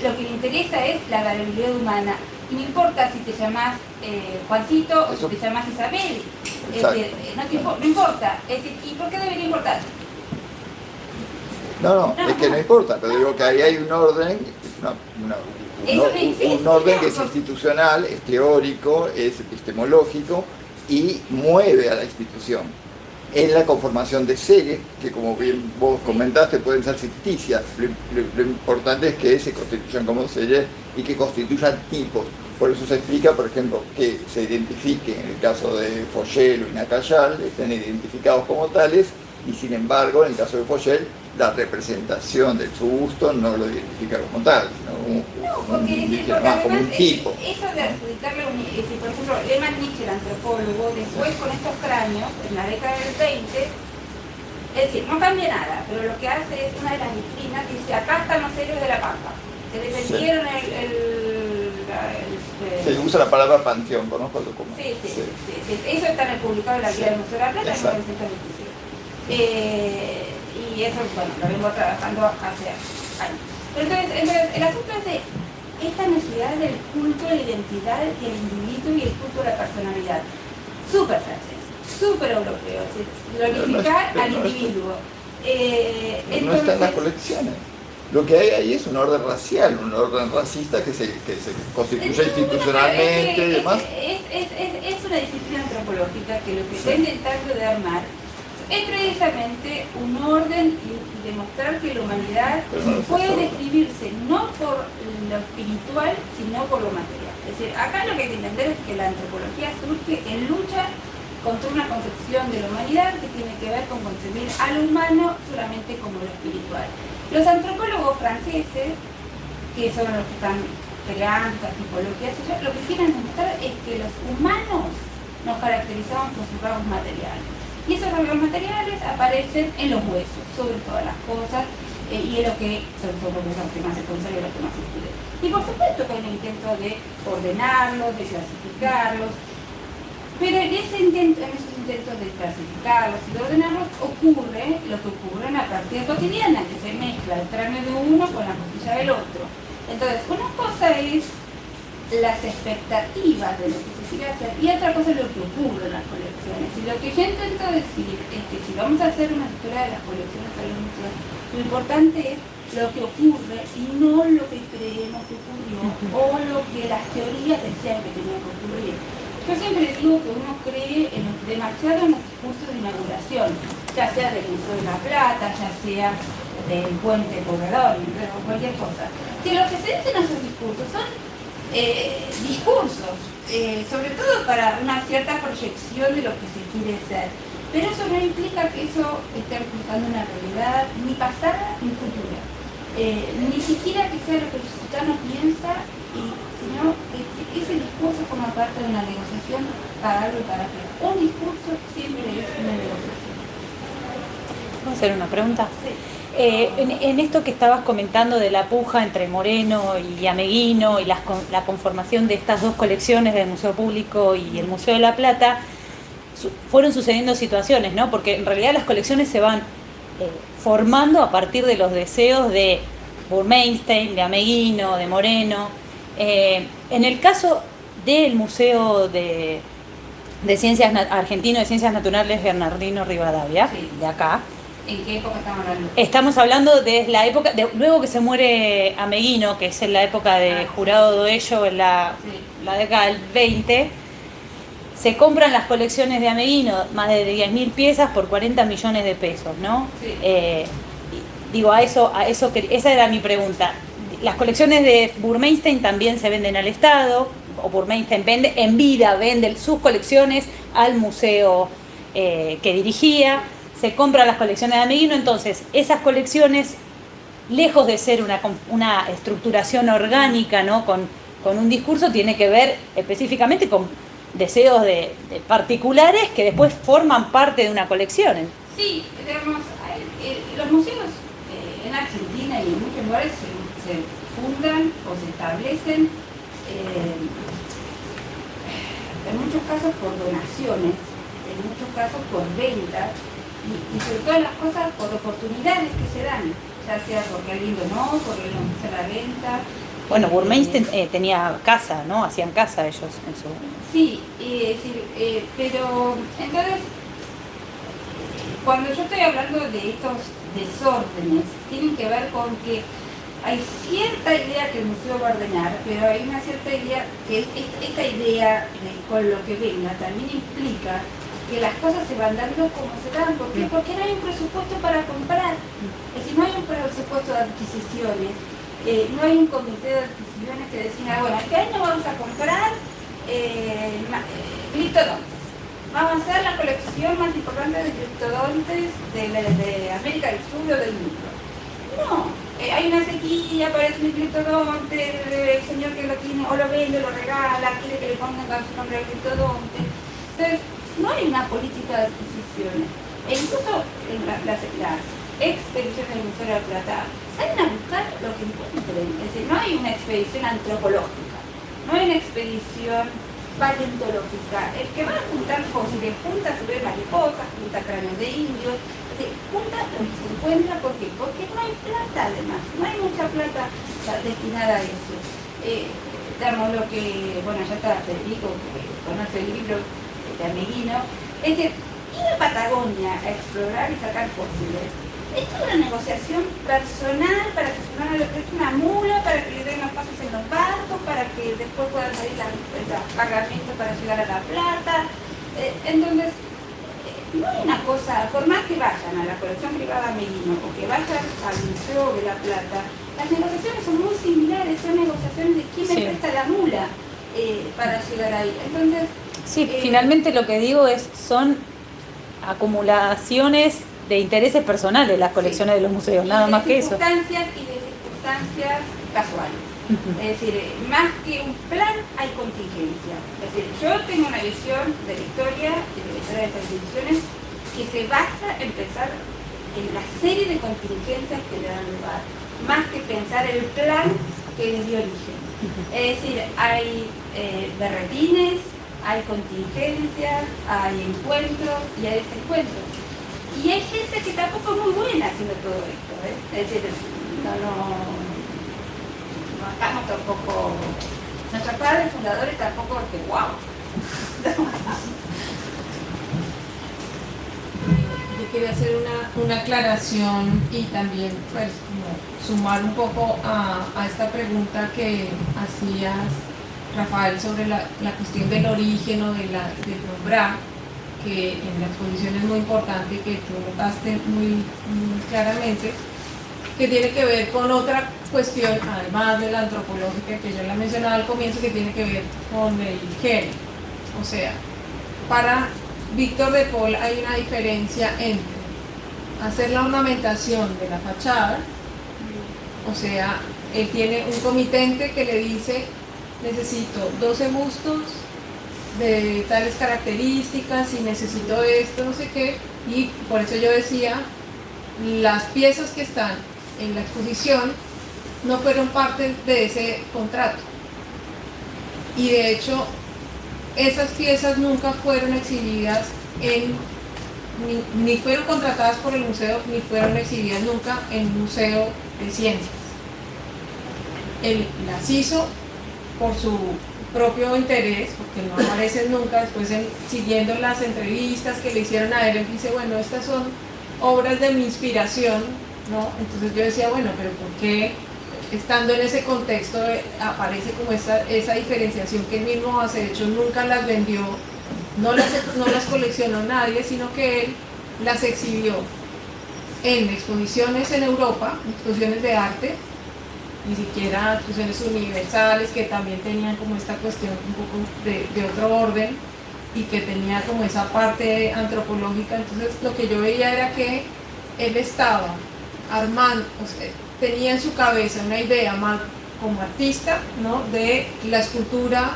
lo que le interesa es la variabilidad humana. Y no importa si te llamas Juancito o si te llamas Isabel. Es decir, no importa. Es decir, ¿y por qué debería importar? No, es que no importa, pero digo que ahí hay un orden, un orden que es institucional, es teórico, es epistemológico y mueve a la institución. Es la conformación de series que, como bien vos comentaste, pueden ser ficticias. Lo importante es que se constituyan como series y que constituyan tipos. Por eso se explica, por ejemplo, que se identifiquen, en el caso de Foyel o Inacayal, estén identificados como tales, y sin embargo, en el caso de Foyel, la representación del su gusto no lo identifica como tal, sino como un tipo. Eso de adjudicarle por ejemplo, Lehmann Nietzsche, el antropólogo, después con estos cráneos, en la década del 20, es decir, no cambia nada, pero lo que hace es una de las disciplinas, dice, acá están los héroes de la Pampa, se defendieron se usa la palabra panteón, conozco el documento. Sí. Eso está en el publicado de la Guía del Museo de la Plata en 1927. Y eso, bueno, lo vengo trabajando hace años. Entonces, el asunto es de esta necesidad del culto de la identidad del individuo y el culto de la personalidad. Súper francés, súper europeo, es decir, glorificar al individuo. No está en las colecciones. Lo que hay ahí es un orden racial, un orden racista que se constituye institucionalmente y demás. Es una disciplina antropológica que lo que está intentando de armar es precisamente un orden y demostrar que la humanidad puede describirse no por lo espiritual, sino por lo material. Es decir, acá lo que hay que entender es que la antropología surge en lucha contra una concepción de la humanidad que tiene que ver con concebir al humano solamente como lo espiritual. Los antropólogos franceses, que son los que están creando estas tipologías, lo que quieren demostrar es que los humanos nos caracterizamos por sus rasgos materiales. Y esos rasgos materiales aparecen en los huesos, sobre todas las cosas, y en lo que son los huesos que más se conservan y los que más se estudian. Y por supuesto que hay un intento de ordenarlos, de clasificarlos, pero en esos intentos de clasificarlos y de ordenarlos ocurre lo que ocurre en la práctica cotidiana, que se mezcla el cráneo de uno con la costilla del otro. Entonces, una cosa es las expectativas de lo que se quiere hacer y otra cosa es lo que ocurre en las colecciones. Y lo que yo intento decir es que si vamos a hacer una historia de las colecciones para los museos, lo importante es lo que ocurre y no lo que creemos que ocurrió o lo que las teorías decían que tenía que ocurrir. Yo siempre digo que uno cree demasiado en los discursos de inauguración, ya sea del Museo de la Plata, ya sea del Puente Corredor, o cualquier cosa. Que lo que se dicen en esos discursos son discursos, sobre todo para una cierta proyección de lo que se quiere ser. Pero eso no implica que eso esté reflejando una realidad ni pasada ni futura. Ni siquiera que sea lo que el ciudadano piensa, sino que ese discurso forma parte de una negociación para algo y para qué. Un discurso siempre es una negociación. ¿Puedo hacer una pregunta? Sí. En esto que estabas comentando de la puja entre Moreno y Ameguino y la conformación de estas dos colecciones del Museo Público y el Museo de la Plata, fueron sucediendo situaciones, ¿no? Porque en realidad las colecciones se van formando a partir de los deseos de Burmeister, de Ameguino, de Moreno. En el caso del Museo de Ciencias Argentino de Ciencias Naturales Bernardino Rivadavia, Sí. de acá. ¿En qué época estamos hablando? Estamos hablando de la época, luego que se muere Ameguino, que es en la época de Jurado Doello, en la década del 20, se compran las colecciones de Ameguino, más de 10.000 piezas por 40 millones de pesos, ¿no? Sí. Digo, esa era mi pregunta. Las colecciones de Burmeister también se venden al Estado, o Burmeister vende, en vida vende sus colecciones al museo que dirigía, se compran las colecciones de Ameguino, entonces esas colecciones, lejos de ser una estructuración orgánica, ¿no? con con un discurso tiene que ver específicamente con deseos de particulares que después forman parte de una colección. Sí, digamos, los museos en Argentina y en muchos lugares se fundan o se establecen en muchos casos por donaciones, en muchos casos por ventas y sobre todo las cosas por oportunidades que se dan, ya sea porque alguien donó, porque lo puso a la venta. Bueno, Burmeister tenía casa, ¿no? Hacían casa ellos en su... Sí, pero entonces, cuando yo estoy hablando de estos desórdenes, tienen que ver con que hay cierta idea que el museo va a ordenar, pero hay una cierta idea que esta idea con lo que venga también implica que las cosas se van dando como se dan. ¿Por qué? Porque no hay un presupuesto para comprar. Es decir, no hay un presupuesto de adquisiciones, no hay un comité de adquisiciones que decida, bueno, este año vamos a comprar criptodontes. Vamos a hacer la colección más importante de criptodontes de América del Sur o del mundo. No, hay una sequía, aparece un criptodonte, el señor que lo tiene o lo vende, lo regala, quiere que le pongan su nombre al criptodonte. Entonces, no hay una política de adquisiciones. E incluso en las expediciones del Museo de la Plata salen a buscar lo que encuentren. Es decir, no hay una expedición antropológica, no hay una expedición paleontológica. El que va a juntar fósiles, junta sobre mariposas, junta cráneos de indios, junta lo que se encuentra. ¿Por qué? Porque no hay plata, además, no hay mucha plata destinada a eso. Damos lo que, bueno, ya está Federico, que conoce el libro de Ameguino, es decir, ir a Patagonia a explorar y sacar fósiles. Es toda una negociación personal para que se van a lo que es una mula, para que le den los pasos en los barcos, para que después puedan salir los pagamentos para llegar a La Plata. Entonces, no hay una cosa, por más que vayan a la colección privada Ameguino o que vayan al Museo de La Plata, las negociaciones son muy similares, son negociaciones de quién me presta la mula para llegar ahí. Entonces, sí, finalmente lo que digo son acumulaciones de intereses personales las colecciones de los museos, nada más que eso. Y de circunstancias casuales. Es decir, más que un plan hay contingencia. Es decir, yo tengo una visión de la historia de estas instituciones que se basa en pensar en la serie de contingencias que le dan lugar, más que pensar el plan que les dio origen. Es decir, hay berretines, hay contingencias, hay encuentros y hay desencuentros. Y hay gente que tampoco es muy buena haciendo todo esto, es decir, no estamos tampoco, nuestros padres fundadores tampoco, que wow. Yo quería hacer una aclaración y también pues como sumar un poco a esta pregunta que hacías, Rafael, sobre la cuestión del origen o del nombrar, que en la exposición es muy importante, que tú notaste muy claramente, que tiene que ver con otra cuestión, además de la antropológica, que yo la mencionaba al comienzo, que tiene que ver con el género. O sea, para Víctor de Paul hay una diferencia entre hacer la ornamentación de la fachada, o sea, él tiene un comitente que le dice, necesito 12 bustos de tales características y necesito esto, no sé qué, y por eso yo decía, las piezas que están en la exposición no fueron parte de ese contrato, y de hecho esas piezas nunca fueron exhibidas ni fueron contratadas por el museo, ni fueron exhibidas nunca en un museo de ciencias. Él las hizo por su propio interés, porque no aparecen nunca. Después, siguiendo las entrevistas que le hicieron a él dice, bueno, estas son obras de mi inspiración, ¿no? Entonces yo decía, bueno, pero ¿por qué estando en ese contexto aparece como esa diferenciación que él mismo hace? De hecho, nunca las vendió, no las coleccionó nadie, sino que él las exhibió en exposiciones en Europa, exposiciones de arte, ni siquiera exposiciones universales, que también tenían como esta cuestión un poco de otro orden y que tenía como esa parte antropológica. Entonces lo que yo veía era que él estaba armando, o sea, tenía en su cabeza una idea más como artista, ¿no?, de la escultura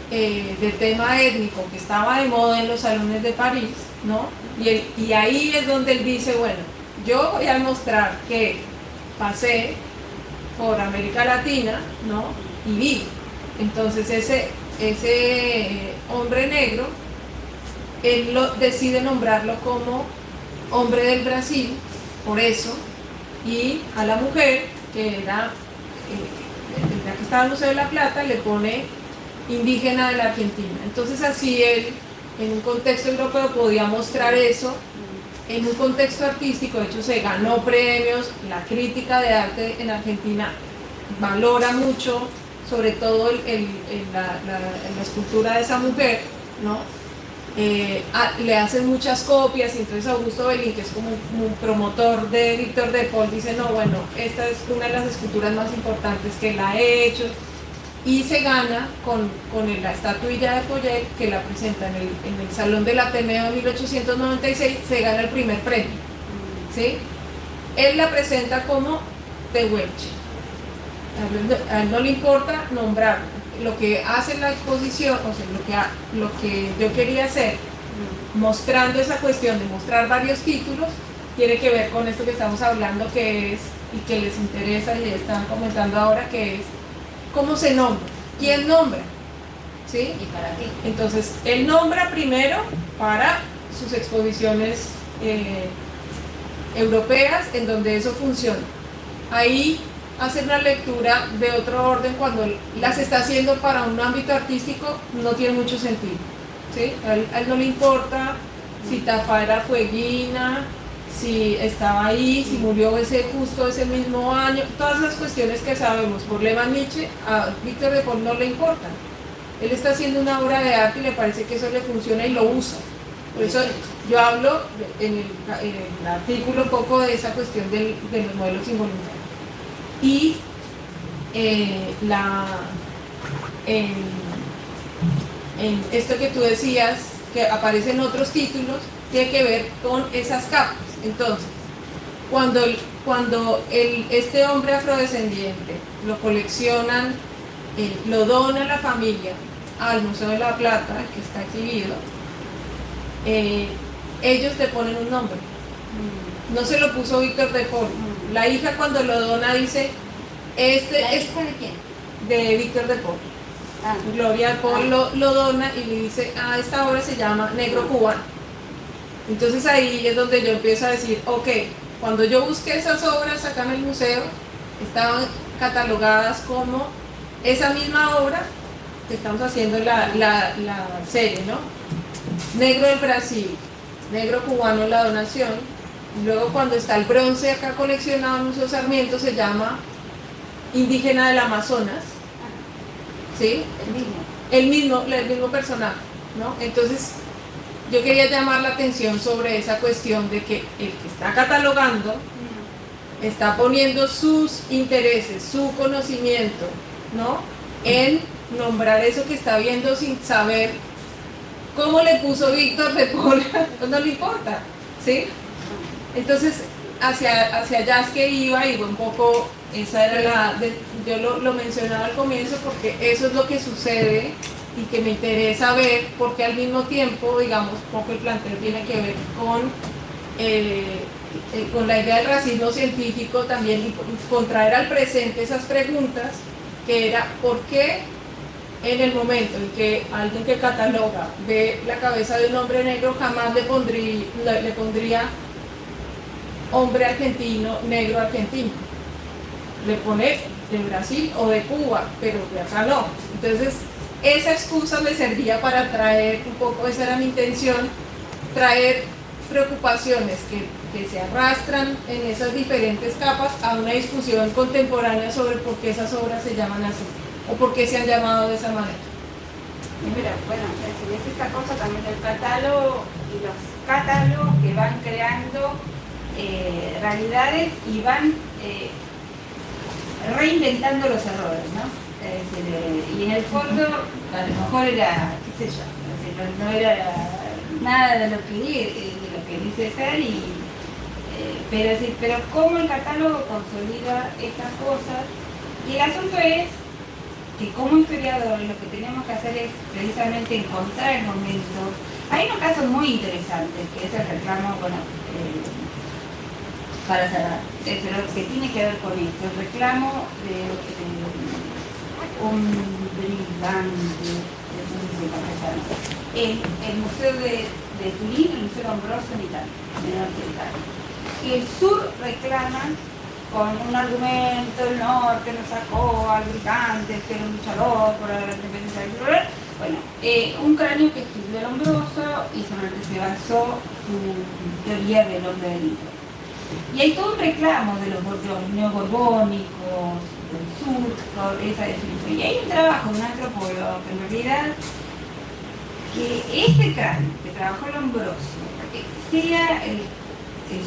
del tema étnico que estaba de moda en los salones de París, ¿no? Y ahí es donde él dice, bueno, yo voy a mostrar que pasé por América Latina, ¿no?, y vi. Entonces ese hombre negro, él decide nombrarlo como hombre del Brasil, por eso, y a la mujer, que era la que estaba en el Museo de la Plata, le pone indígena de la Argentina. Entonces así él, en un contexto europeo, podía mostrar eso, en un contexto artístico. De hecho se ganó premios, la crítica de arte en Argentina valora mucho, sobre todo la escultura de esa mujer, ¿no? Le hacen muchas copias, y entonces Augusto Belín, que es como un promotor de Víctor de Paul, dice, no, bueno, esta es una de las esculturas más importantes que él ha hecho, y se gana con la estatuilla de Follet, que la presenta en el Salón del Ateneo en 1896, se gana el primer premio, ¿sí? Él la presenta como Tehuelche. A él no le importa nombrar. Lo que hace la exposición, o sea, lo que yo quería hacer, mostrando esa cuestión de mostrar varios títulos, tiene que ver con esto que estamos hablando, que es, y que les interesa y están comentando ahora, que es cómo se nombra, quién nombra, ¿sí? ¿Y para qué? Entonces, él nombra primero para sus exposiciones europeas, en donde eso funciona. Ahí hacer una lectura de otro orden, cuando las está haciendo para un ámbito artístico, no tiene mucho sentido, ¿sí? A él no le importa si Tafá era fueguina, si estaba ahí, si murió justo ese mismo año, todas las cuestiones que sabemos por Lehmann Nietzsche, a Víctor de Paul no le importan. Él está haciendo una obra de arte y le parece que eso le funciona y lo usa. Por eso yo hablo en el artículo un poco de esa cuestión de los modelos involuntarios. Y en esto que tú decías, que aparecen otros títulos, tiene que ver con esas capas. Entonces, cuando este hombre afrodescendiente lo coleccionan, lo dona a la familia al Museo de la Plata, que está exhibido, ellos le ponen un nombre. No se lo puso Víctor de Paul. La hija, cuando lo dona, dice, ¿La hija de quién? de Víctor de Paul. Gloria de Paul lo dona y le dice, esta obra se llama Negro Cubano. Entonces ahí es donde yo empiezo a decir, ok, cuando yo busqué esas obras acá en el museo, estaban catalogadas como esa misma obra que estamos haciendo la serie, ¿no? Negro del Brasil, Negro Cubano, la donación. Y luego, cuando está el bronce acá coleccionado en el Museo Sarmiento, se llama Indígena del Amazonas, ¿sí? El mismo personaje, ¿no? Entonces, yo quería llamar la atención sobre esa cuestión de que el que está catalogando está poniendo sus intereses, su conocimiento, ¿no?, en nombrar eso que está viendo, sin saber cómo le puso Víctor de Paul, no le importa, ¿sí? Entonces, hacia allá es que iba, y un poco esa era yo lo mencionaba al comienzo, porque eso es lo que sucede y que me interesa ver, porque al mismo tiempo, digamos, un poco el planteo tiene que ver con la idea del racismo científico también, y con traer al presente esas preguntas, que era, ¿por qué en el momento en que alguien que cataloga ve la cabeza de un hombre negro, jamás le pondría hombre argentino, negro argentino? Le pone de Brasil o de Cuba, pero de acá no. Entonces, esa excusa me servía para traer un poco, esa era mi intención, traer preocupaciones que se arrastran en esas diferentes capas a una discusión contemporánea sobre por qué esas obras se llaman así, o por qué se han llamado de esa manera. Mira, bueno, es esta cosa también del catálogo, y los catálogos que van creando realidades y van reinventando los errores, ¿no? Y en el fondo, a lo mejor era, qué sé yo, no era nada de lo que dice ser, pero cómo el catálogo consolida estas cosas Y el asunto es que como historiadores lo que tenemos que hacer es precisamente encontrar el momento. Hay un caso muy interesante que es el reclamo, bueno, para cerrar, pero que tiene que ver con esto, el reclamo de un brigante el Museo de Turín, el Museo Lombroso en Italia, en el norte de Italia. Y el sur reclama con un argumento, el norte lo sacó al brigante, que era un luchador por la independencia del sur. Bueno, un cráneo que estudió Lombroso y sobre el que se basó su teoría del hombre del libro. Y hay todo un reclamo de los neoborbónicos, del sur, por esa definición. Y hay un trabajo de un antropólogo que en realidad que ese cráneo que trabajó Lombroso sea el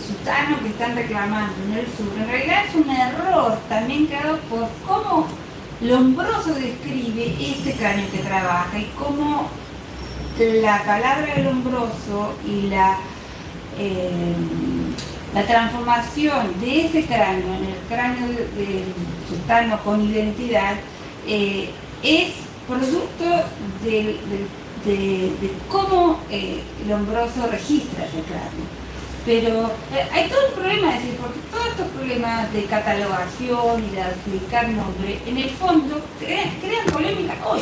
sutano que están reclamando en el sur, en realidad es un error también creado por cómo Lombroso describe ese cráneo que trabaja y cómo la palabra de Lombroso y la transformación de ese cráneo en el cráneo del sutano con identidad es producto de cómo Lombroso registra ese cráneo. Pero hay todo un problema, es decir, porque todos estos problemas de catalogación y de adjudicar nombre, en el fondo crean polémica hoy.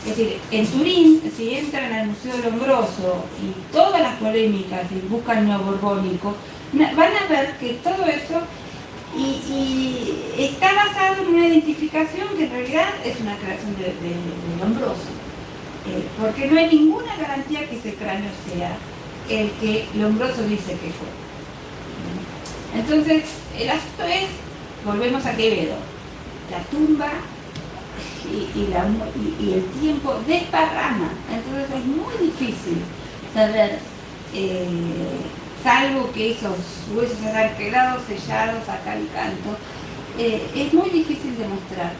Es decir, en Turín, si entran al Museo Lombroso y todas las polémicas y buscan neoborbónico, van a ver que todo eso y está basado en una identificación que en realidad es una creación de Lombroso. Porque no hay ninguna garantía que ese cráneo sea el que Lombroso dice que fue. Entonces, el asunto es, volvemos a Quevedo, la tumba y el tiempo desparrama. Entonces es muy difícil saber, salvo que esos huesos hayan quedado sellados a cal y canto, es muy difícil demostrar,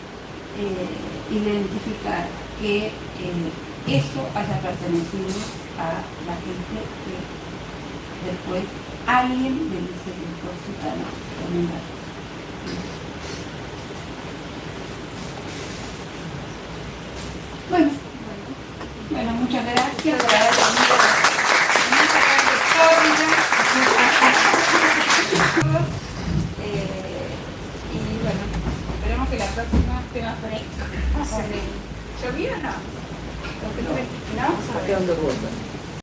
identificar que eso haya pertenecido a la gente que después alguien le dice que fue sutano con un gato. Bueno, muchas gracias por haber tenido mucha trayectoria. Y bueno, esperemos que la próxima esté más fresca. ¿Llovió o no? ¿No?